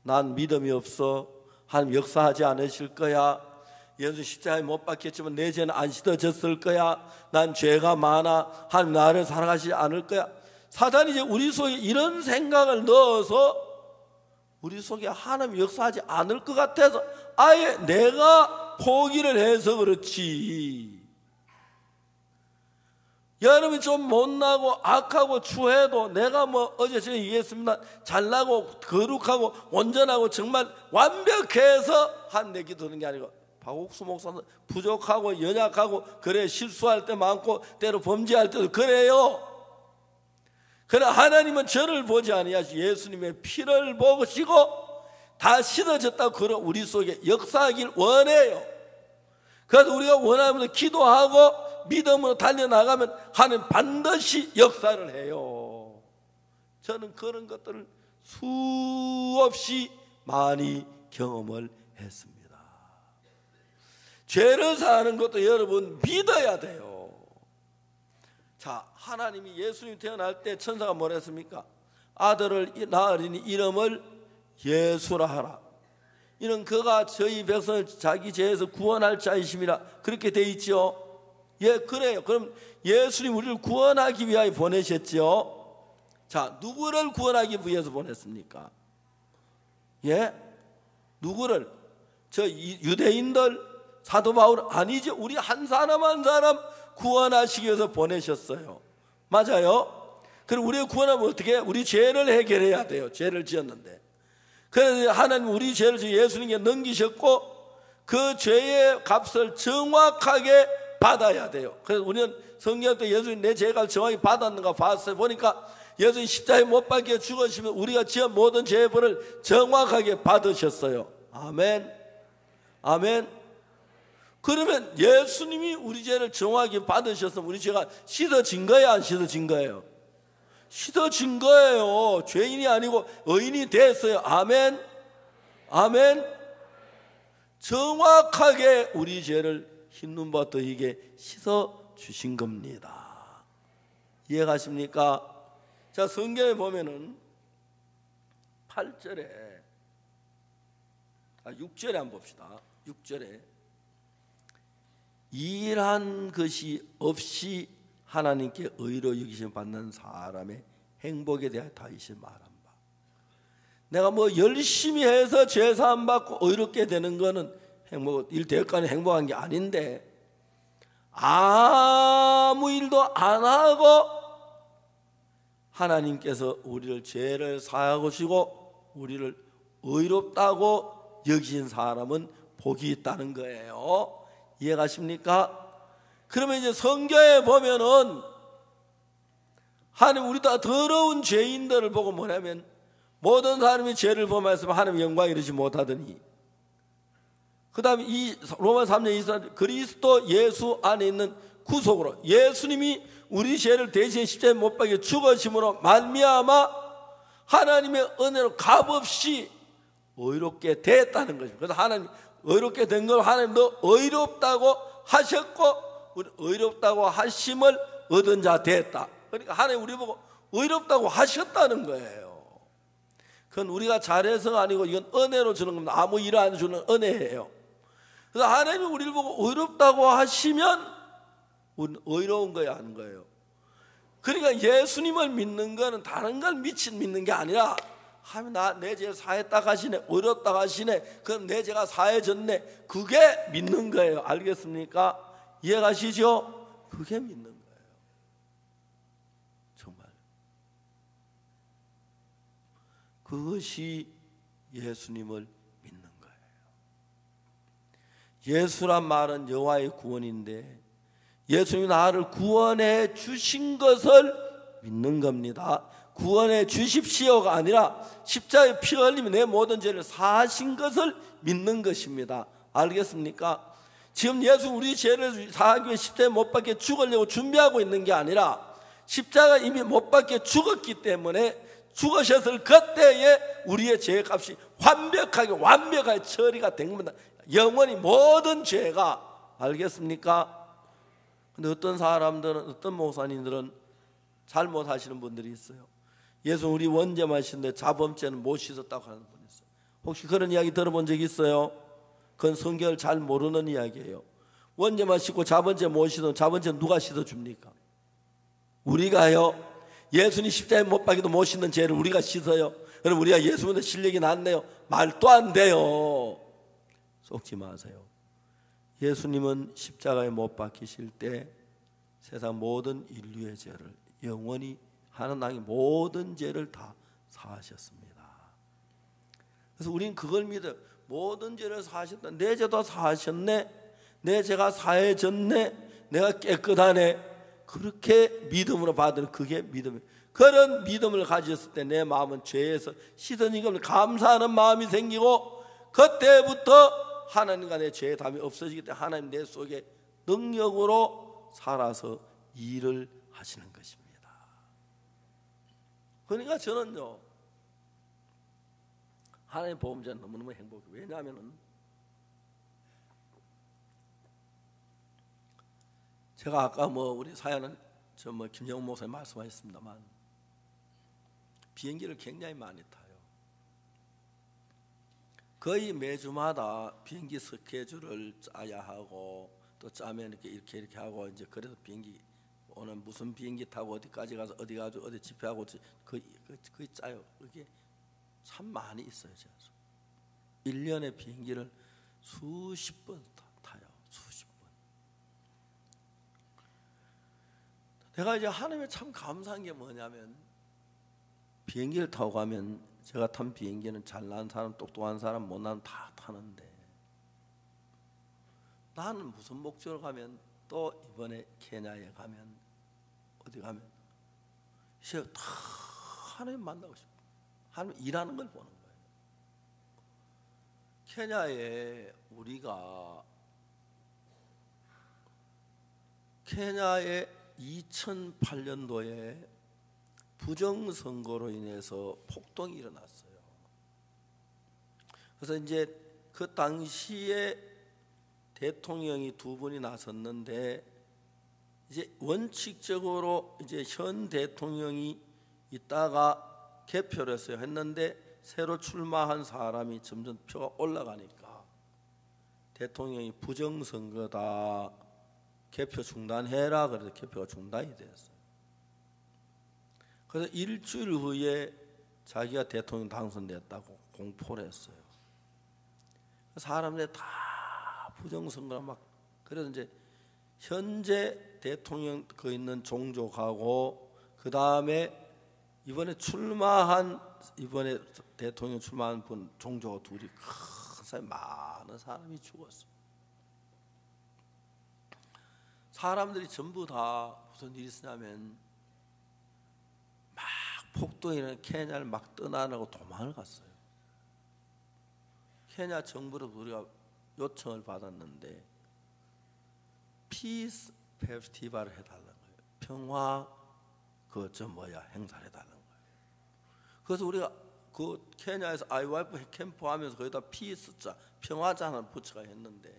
난 믿음이 없어, 하나님 역사하지 않으실 거야, 예수 십자가에 못 박혔지만 내 죄는 안 씻어졌을 거야, 난 죄가 많아, 하나님 나를 사랑하시지 않을 거야. 사단이 이제 우리 속에 이런 생각을 넣어서 우리 속에 하나님 역사하지 않을 것 같아서 아예 내가 포기를 해서 그렇지. 여러분이 좀 못나고 악하고 추해도 내가 뭐 어제 제가 얘기했습니다. 잘나고 거룩하고 온전하고 정말 완벽해서 한 내 기도는 게 아니고 박옥수 목사는 부족하고 연약하고 그래 실수할 때 많고 때로 범죄할 때도 그래요. 그러나 하나님은 저를 보지 아니하시고 예수님의 피를 보시고 다 씻어졌다고 그런 우리 속에 역사하길 원해요. 그래서 우리가 원하면 기도하고 믿음으로 달려나가면 하나님 반드시 역사를 해요. 저는 그런 것들을 수없이 많이 경험을 했습니다. 죄를 사하는 것도 여러분 믿어야 돼요. 자, 하나님이 예수님이 태어날 때 천사가 뭐라 했습니까? 아들을 낳으리니 이름을 예수라 하라. 이는 그가 저희 백성을 자기 죄에서 구원할 자이심이라 그렇게 돼 있죠. 예, 그래요. 그럼 예수님 우리를 구원하기 위하여 보내셨죠. 자, 누구를 구원하기 위해서 보냈습니까? 예? 누구를? 저 유대인들, 사도 바울 아니죠. 우리 한 사람 한 사람 구원하시기 위해서 보내셨어요. 맞아요? 그럼 우리가 구원하면 어떻게? 우리 죄를 해결해야 돼요. 죄를 지었는데. 그래서 하나님 우리 죄를 예수님께 넘기셨고 그 죄의 값을 정확하게 받아야 돼요. 그래서 우리는 성경 때 예수님 내 죄가 정확히 받았는가 봤어요. 보니까 예수님 십자가에 못 박혀 죽으시면 우리가 지은 모든 죄의 벌을 정확하게 받으셨어요. 아멘. 아멘. 그러면 예수님이 우리 죄를 정확히 받으셔서 우리 죄가 씻어진 거예요, 안 씻어진 거예요? 씻어진 거예요. 죄인이 아니고 의인이 됐어요. 아멘. 아멘. 정확하게 우리 죄를 흰 눈보다 더 희게 씻어주신 겁니다. 이해가십니까? 자, 성경에 보면은 8절에 6절에 한번 봅시다. 6절에 일한 것이 없이 하나님께 의로 여기심 받는 사람의 행복에 대하여 다윗이 말한 바, 내가 뭐 열심히 해서 죄사함 받고 의롭게 되는 거는 일 대역간에 행복한 게 아닌데 아무 일도 안 하고 하나님께서 우리를 죄를 사하고 주시고 우리를 의롭다고 여기신 사람은 복이 있다는 거예요. 이해가십니까? 그러면 이제 성경에 보면은 하나님 우리 다 더러운 죄인들을 보고 뭐냐면 모든 사람이 죄를 범하였으면 하나님 영광 이루지 못하더니 그 다음에 이 로마 3장 24절 그리스도 예수 안에 있는 구속으로 예수님이 우리 죄를 대신 십자가에 못 박혀 죽으심으로 말미암아 하나님의 은혜로 값없이 의롭게 됐다는 거죠. 그래서 하나님 의롭게 된 걸 하나님도 의롭다고 하셨고 우리 의롭다고 하심을 얻은 자 됐다. 그러니까 하나님 우리 보고 의롭다고 하셨다는 거예요. 그건 우리가 잘해서가 아니고 이건 은혜로 주는 겁니다. 아무 일 안 주는 은혜예요. 그래서 하나님이 우리를 보고 의롭다고 하시면 우리는 의로운 거야 하는 거예요. 그러니까 예수님을 믿는 거는 다른 걸 믿는 게 아니라 하면 내 죄 사했다 하시네, 의롭다 하시네, 그럼 내 죄가 사해졌네, 그게 믿는 거예요. 알겠습니까? 이해가시죠? 그게 믿는 거예요. 정말 그것이 예수님을 믿는 거예요. 예수란 말은 여호와의 구원인데 예수님이 나를 구원해 주신 것을 믿는 겁니다. 구원해 주십시오가 아니라 십자가에 피 흘리며 내 모든 죄를 사하신 것을 믿는 것입니다. 알겠습니까? 지금 예수 우리 죄를 사하기 위해 십자가에 못 박혀 죽으려고 준비하고 있는 게 아니라 십자가 이미 못 박혀 죽었기 때문에 죽으셨을 그때에 우리의 죄의 값이 완벽하게 처리가 된 겁니다. 영원히 모든 죄가. 알겠습니까? 근데 어떤 사람들은, 어떤 목사님들은 잘못하시는 분들이 있어요. 예수 우리 원죄만 씻는데 자범죄는 못 씻었다고 하는 분이 있어요. 혹시 그런 이야기 들어본 적 있어요? 그건 성경을 잘 모르는 이야기예요. 원죄만 씻고 자범죄 못 씻으면 자범죄는 누가 씻어줍니까? 우리가요. 예수님 십자가에 못 박혀도 못 씻는 죄를 우리가 씻어요. 그럼 우리가 예수님한테 실력이 낫네요? 말도 안 돼요. 속지 마세요. 예수님은 십자가에 못 박히실 때 세상 모든 인류의 죄를 영원히 하나님의 모든 죄를 다 사하셨습니다. 그래서 우리는 그걸 믿어요. 모든 죄를 사하셨다. 내 죄도 사하셨네. 내 죄가 사해졌네. 내가 깨끗하네. 그렇게 믿음으로 받은 그게 믿음이에요. 그런 믿음을 가졌을 때 내 마음은 죄에서 씻어진 것을 감사하는 마음이 생기고 그때부터 하나님과 내 죄의 담이 없어지기 때문에 하나님 내 속에 능력으로 살아서 일을 하시는 것입니다. 그러니까 저는요 하나님 보험자는 너무너무 행복해요. 왜냐하면 제가 아까 우리 사연은 김정은 목사님 말씀하셨습니다만 비행기를 굉장히 많이 타요. 거의 매주마다 비행기 스케줄을 짜야 하고 또 짜면 이렇게 하고 이제 그래서 비행기 오늘 무슨 비행기 타고 어디까지 가서 어디 가서 어디 집회하고 거의 짜요. 그게 참 많이 있어요. 제가 1년에 비행기를 수십 번 타요. 수십 번. 내가 이제 하나님에 참 감사한 게 뭐냐면 비행기를 타고 가면 제가 탄 비행기는 잘난 사람, 똑똑한 사람, 못난 사람 다 타는데 나는 무슨 목적으로 가면 또 이번에 케냐에 가면 어디 가면 이제 다 하나님 만나고 싶어. 하나님 일하는 걸 보는 거예요. 케냐에 케냐에 2008년도에 부정선거로 인해서 폭동이 일어났어요. 그래서 이제 그 당시에 대통령이 두 분이 나섰는데 이제 원칙적으로 이제 현 대통령이 있다가 개표를 했어요. 했는데 새로 출마한 사람이 점점 표가 올라가니까 대통령이 부정선거다, 개표 중단해라. 그래서 개표가 중단이 됐어요. 그래서 일주일 후에 자기가 대통령 당선됐다고 공포를 했어요. 사람들이 다 부정선거라 막. 그래서 이제 현재 대통령 있는 종족하고 그 다음에 이번에 대통령 출마한 분 종족하고 둘이 큰 사람, 많은 사람이 죽었어요. 사람들이 전부 다 무슨 일이 있었냐면 막 폭동이 일어나는 케냐를 막 떠나려고 도망을 갔어요. 케냐 정부로 우리가 요청을 받았는데 피스 페스티벌을 해달라는 거예요. 평화 행사를 해달라는 거예요. 그래서 우리가 그 케냐에서 IYF 캠프 하면서 거기다 피스자 평화자는 부처가 했는데,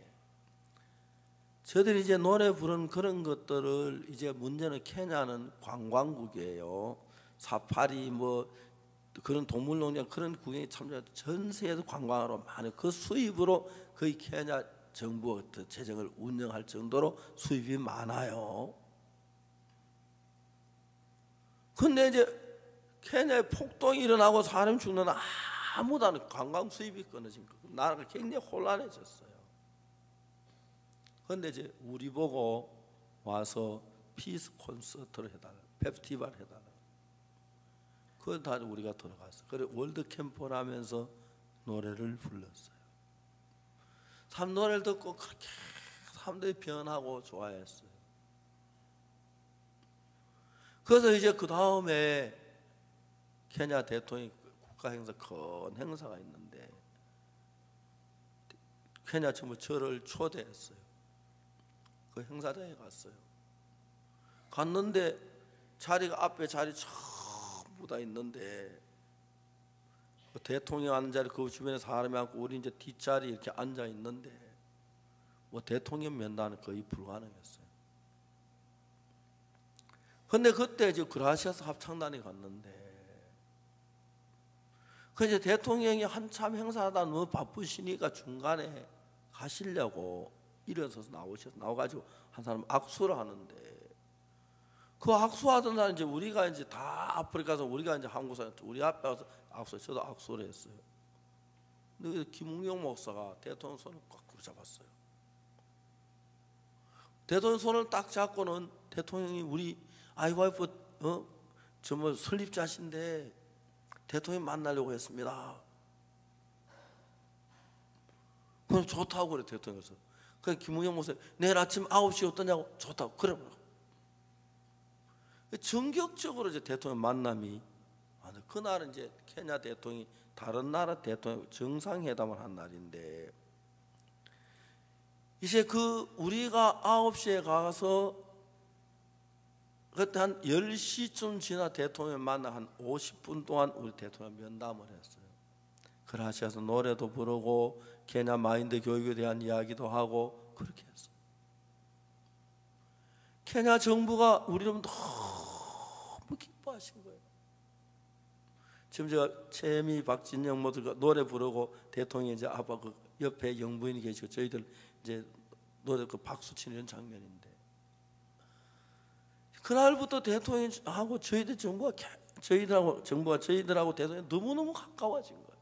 저들이 이제 노래 부르는 그런 것들을, 이제 문제는 케냐는 관광국이에요. 사파리 그런 동물농장 그런 구경이 참 전 세계에서 관광하러 많은 그 수입으로 거의 케냐 정부가 재정을 운영할 정도로 수입이 많아요. 근데 이제 케냐에 폭동이 일어나고 사람이 죽는 아무도 안, 관광 수입이 끊어진 거, 나라가 굉장히 혼란해졌어요. 그런데 이제 우리 보고 와서 피스 콘서트를 해달라, 페스티벌 해달라. 그건 다 우리가 들어갔어. 그래 월드 캠프를 하면서 노래를 불렀어요. 참 노래를 듣고 그렇게 사람들이 변하고 좋아했어요. 그래서 이제 그 다음에 케냐 대통령이 국가 행사, 큰 행사가 있는데 케냐 정부 저를 초대했어요. 그 행사장에 갔어요. 갔는데 자리가 앞에 자리 전부 다 있는데 그 대통령 앉은 자리 그 주변에 사람이 많고 우리 이제 뒷자리 이렇게 앉아 있는데 대통령 면담은 거의 불가능했어요. 근데 그때 이제 그라시아스 합창단이 갔는데 그 이제 대통령이 한참 행사하다 너무 바쁘시니까 중간에 가시려고 일어서서 나와가지고 한 사람 악수를 하는데, 그 악수하던 날 이제 우리가 이제 다 아프리카에서 우리가 이제 한국 사람 우리 앞에 와서 저도 악수를 했어요. 근데 김웅영 목사가 대통령 손을 꽉 잡았어요. 대통령 손을 딱 잡고는 대통령이 우리 IYF 정말 설립자신데 대통령 만나려고 했습니다. 그럼 좋다고 그래 대통령에서. 그래서 김웅영 목사 내일 아침 9시 어떠냐고, 좋다고 그래. 전격적으로 이제 대통령 만남이, 그날은 이제 케냐 대통령이 다른 나라 대통령 정상회담을 한 날인데, 이제 우리가 9시에 가서 그때 한 10시쯤 지나 대통령 만나 한 50분 동안 우리 대통령 면담을 했어요. 그라시아서 노래도 부르고 케냐 마인드 교육에 대한 이야기도 하고 그렇게 했어요. 케냐 정부가 우리를 너무 기뻐하신 거예요. 지금 제가 채미 박진영 모두가 노래 부르고 대통령이 이제 아빠 그 옆에 영부인이 계시고 저희들 이제 노래 그 박수 치는 장면인데, 그날부터 대통령하고 정부가 저희들하고 대통령이 너무너무 가까워진 거예요.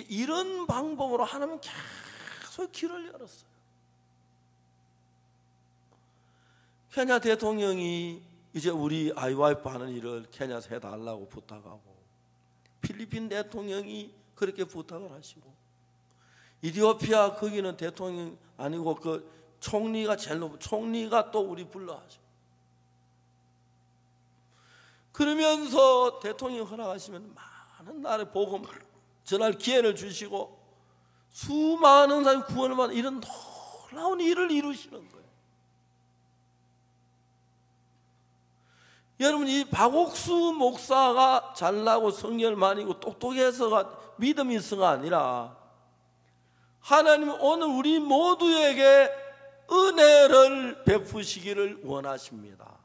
이런 방법으로 하나님은 계속 길을 열었어요. 케냐 대통령이 이제 우리 IYF 하는 일을 케냐에서 해달라고 부탁하고, 필리핀 대통령이 그렇게 부탁을 하시고, 이디오피아 거기는 대통령 아니고 그 총리가 제일 높은 총리가 또 우리 불러하죠. 그러면서 대통령이 허락하시면 많은 나라의 복음을 전할 기회를 주시고 수많은 사람이 구원을 받는 이런 놀라운 일을 이루시는 거예요. 여러분, 이 박옥수 목사가 잘나고 성결 많이고 똑똑해서가 믿음이 있어가 아니라 하나님은 오늘 우리 모두에게 은혜를 베푸시기를 원하십니다.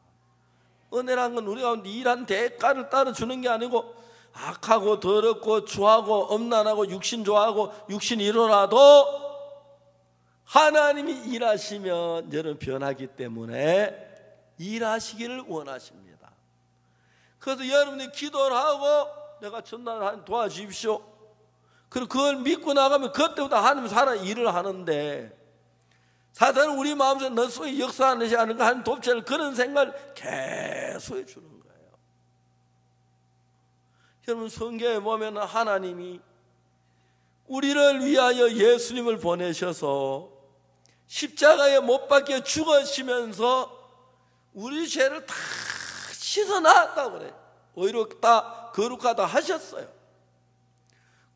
은혜란 건 우리가 일한 대가를 따라주는 게 아니고 악하고 더럽고 추하고 엄난하고 육신 좋아하고 육신 일어나도 하나님이 일하시면 여러분 변하기 때문에 일하시기를 원하십니다. 그래서 여러분이 기도를 하고 내가 전날 도와주십시오. 그리고 그걸 믿고 나가면 그때부터 하나님 살아 일을 하는데, 사단은 우리 마음속에 너 속에 역사하는 않은가 하는 돕자를 그런 생각을 계속 해주는 거예요. 여러분, 성경에 보면 하나님이 우리를 위하여 예수님을 보내셔서 십자가에 못 박혀 죽으시면서 우리 죄를 다 씻어놨다고 그래요. 의롭다 거룩하다 하셨어요.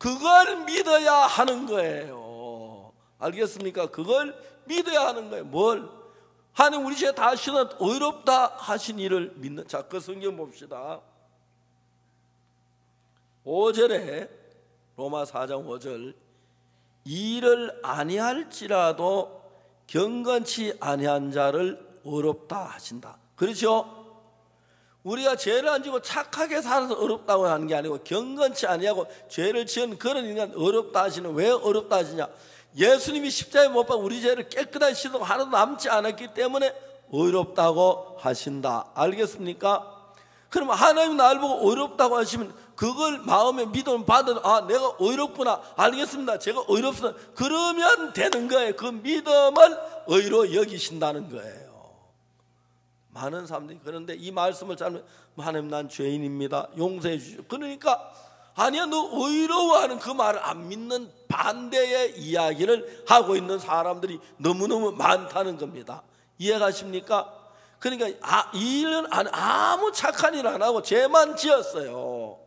그걸 믿어야 하는 거예요. 알겠습니까? 그걸 믿어야 하는 거예요. 뭘? 하나님 우리 죄 다시는 의롭다 하신 이를 믿는. 자, 그 성경 봅시다. 5절에 로마 4장 5절, 이를 아니할지라도 경건치 아니한 자를 의롭다 하신다. 그렇죠? 우리가 죄를 안 지고 착하게 살아서 의롭다고 하는 게 아니고 경건치 아니하고 죄를 지은 그런 인간 의롭다 하시는. 왜 의롭다 하시냐? 예수님이 십자가에 못 박아 우리 죄를 깨끗하게 씻어 하나도 남지 않았기 때문에 의롭다고 하신다. 알겠습니까? 그러면 하나님 나를 보고 의롭다고 하시면 그걸 마음에 믿음 받은, 아, 내가 의롭구나. 알겠습니다. 제가 의롭습니다. 그러면 되는 거예요. 그 믿음을 의로 여기신다는 거예요. 많은 사람들이 그런데 이 말씀을 잘못, 하나님 난 죄인입니다. 용서해 주시오. 그러니까 아니야 너 의로워하는 그 말을 안 믿는 반대의 이야기를 하고 있는 사람들이 너무너무 많다는 겁니다. 이해가십니까? 그러니까 일은 아무 착한 일 안 하고 죄만 지었어요.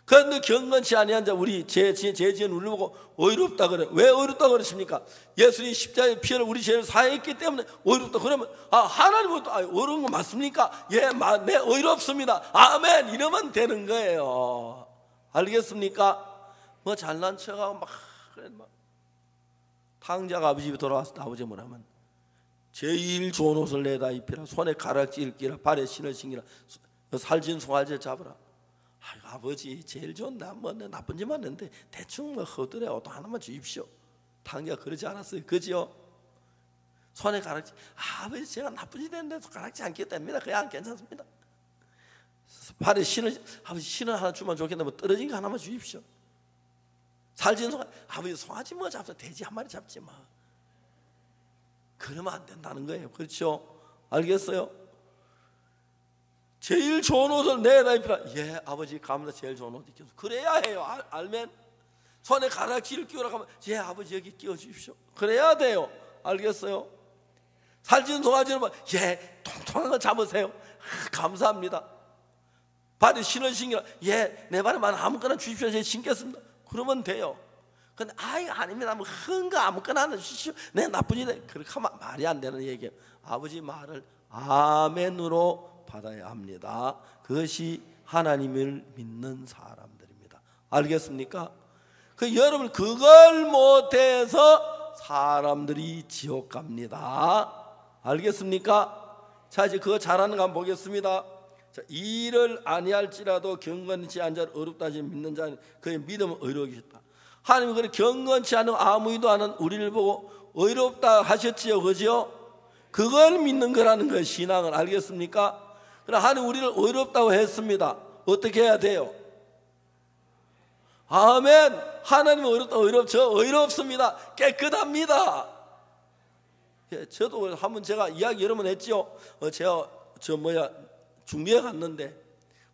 그런데 경건치 아니한 자, 우리 죄 지은 우리를 보고 의롭다 그래. 왜 의롭다 그러십니까? 예수님 십자가의 피를 우리 죄를 사했기 때문에 의롭다. 그러면 하나님은 의로운 거 맞습니까? 예, 네, 의롭습니다. 아멘. 이러면 되는 거예요. 알겠습니까? 뭐 잘난 척하고 막 탕자가 아버지 집에 돌아와서 아버지 뭐라면 제일 좋은 옷을 내다 입히라, 손에 가락지를 끼라, 발에 신을 신기라, 살진 송아지를 잡으라. 아버지 제일 좋은 뭐 나쁜 짓 맞는데 대충 뭐 허드레 옷 하나만 주십시오. 탕자가 그러지 않았어요. 그죠? 손에 가락지, 아버지 제가 나쁜 짓 했는데 가락지 안 끼도 됩니다. 그냥 괜찮습니다. 발에 신을, 아버지 신을 하나 주면 좋겠는데 뭐 떨어진 거 하나만 주십시오. 살진 송아지, 아버지 송아지 뭐 잡서 돼지 한 마리 잡지 마. 그러면 안 된다는 거예요. 그렇죠? 알겠어요? 제일 좋은 옷을 내다 입히라. 예, 아버지 감사합니다. 제일 좋은 옷 입혀서. 그래야 해요. 알면 손에 가락지를 끼우라 하면 예, 아버지 여기 끼워 주십시오. 그래야 돼요. 알겠어요? 살찐 송아지는 뭐 예, 통통한 거 잡으세요. 감사합니다. 발에 신을 신기라. 예, 내 발에만 아무거나 주십시오. 제가 신겠습니다. 그러면 돼요. 근데 아닙니다. 뭐 흔 거 아무거나 하나 주십시오. 내 나쁜 일에 그렇게 하면 말이 안 되는 얘기예요. 아버지 말을 아멘으로 받아야 합니다. 그것이 하나님을 믿는 사람들입니다. 알겠습니까? 여러분 그걸 못해서 사람들이 지옥 갑니다. 알겠습니까? 자, 이제 그거 잘하는 거 한번 보겠습니다. 자, 이를 아니할지라도 경건치 않은 자를 의롭다 하시는 믿는 자는 그의 믿음은 의로우시다. 하나님이 그래 경건치 않은 아무 일도 안 하는 우리를 보고 의롭다 하셨지요. 그죠? 그걸 믿는 거라는 거예요. 신앙은. 알겠습니까? 그럼 하나님 우리를 의롭다고 했습니다. 어떻게 해야 돼요? 아멘. 하나님은 의롭다. 저 의롭습니다. 깨끗합니다. 예, 저도 한번 제가 이야기 여러 번 했죠. 제가 중미에 갔는데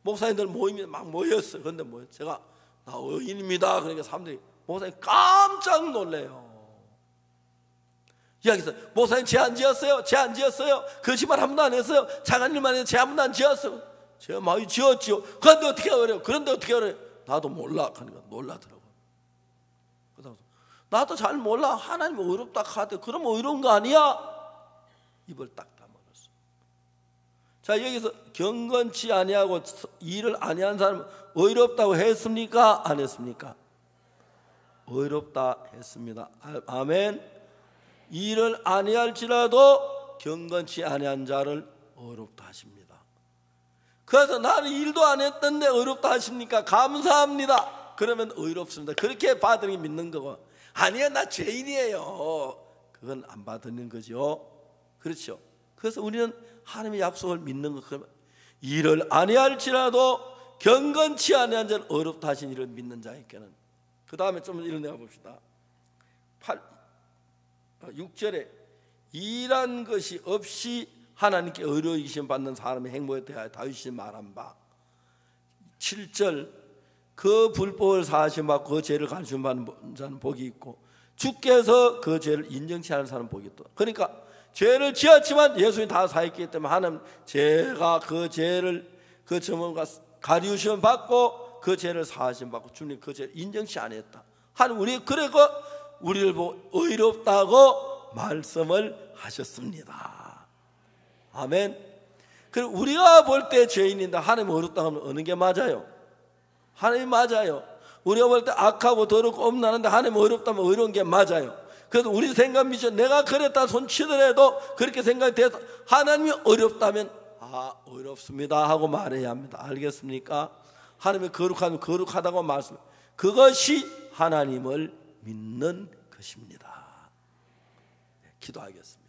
목사님들 모임이 막 모였어요. 그런데 제가 나 의인입니다. 그러니까 사람들이 목사님 깜짝 놀래요. 이야기했어요. 목사님 죄 안 지었어요? 죄 안 지었어요? 거짓말 한 번도 안 했어요? 작은 일만 해서 죄 한 번도 안 지었어요? 제가 많이 지었지요. 그런데 어떻게 그래요? 그런데 어떻게 그래요? 나도 몰라. 그러니까 놀라더라고요. 나도 잘 몰라. 하나님 의롭다 하대. 그럼 의로운 거 아니야? 입을 딱 다물었어. 자, 여기서 경건치 아니하고 일을 아니한 사람은 의롭다고 했습니까? 안 했습니까? 의롭다 했습니다. 아멘. 일을 아니할지라도 경건치 아니한 자를 의롭다 하십니다. 그래서 나는 일도 안 했던데 의롭다 하십니까? 감사합니다. 그러면 의롭습니다. 그렇게 받으니 믿는 거고, 아니야 나 죄인이에요, 그건 안 받는 거죠. 그렇죠? 그래서 우리는 하나님의 약속을 믿는 거. 그러면 일을 아니할지라도 경건치 아니한 자를 의롭다 하신 이를 믿는 자에게는, 그 다음에 좀 읽어내가 봅시다. 6절에 일한 것이 없이 하나님께 의로우심 받는 사람의 행복에 대하여 다윗이 말한 바. 7절 그 불법을 사하심 받고 그 죄를 간수히 받는 자는 복이 있고 주께서 그 죄를 인정치 않은 사람은 복이 있다. 그러니까 죄를 지었지만 예수님이 다 사했기 때문에 하나님 제가 그 죄를 그 점과 가리우심 받고 그 죄를 사하심 받고 주님 그 죄를 인정시 안 했다. 하나님 우리를 보고 의롭다고 말씀을 하셨습니다. 아멘. 그리고 우리가 볼 때 죄인인데 하나님 의롭다 하면 어느 게 맞아요? 하나님 맞아요. 우리가 볼 때 악하고 더럽고 엄난한데 하나님 의롭다면 의로운 게 맞아요. 그래서 우리 생각 미쳐 내가 그랬다 손치더라도 그렇게 생각이 돼서 하나님이 어렵다면 어렵습니다 하고 말해야 합니다. 알겠습니까? 하나님이 거룩하면 거룩하다고 말씀. 그것이 하나님을 믿는 것입니다. 기도하겠습니다.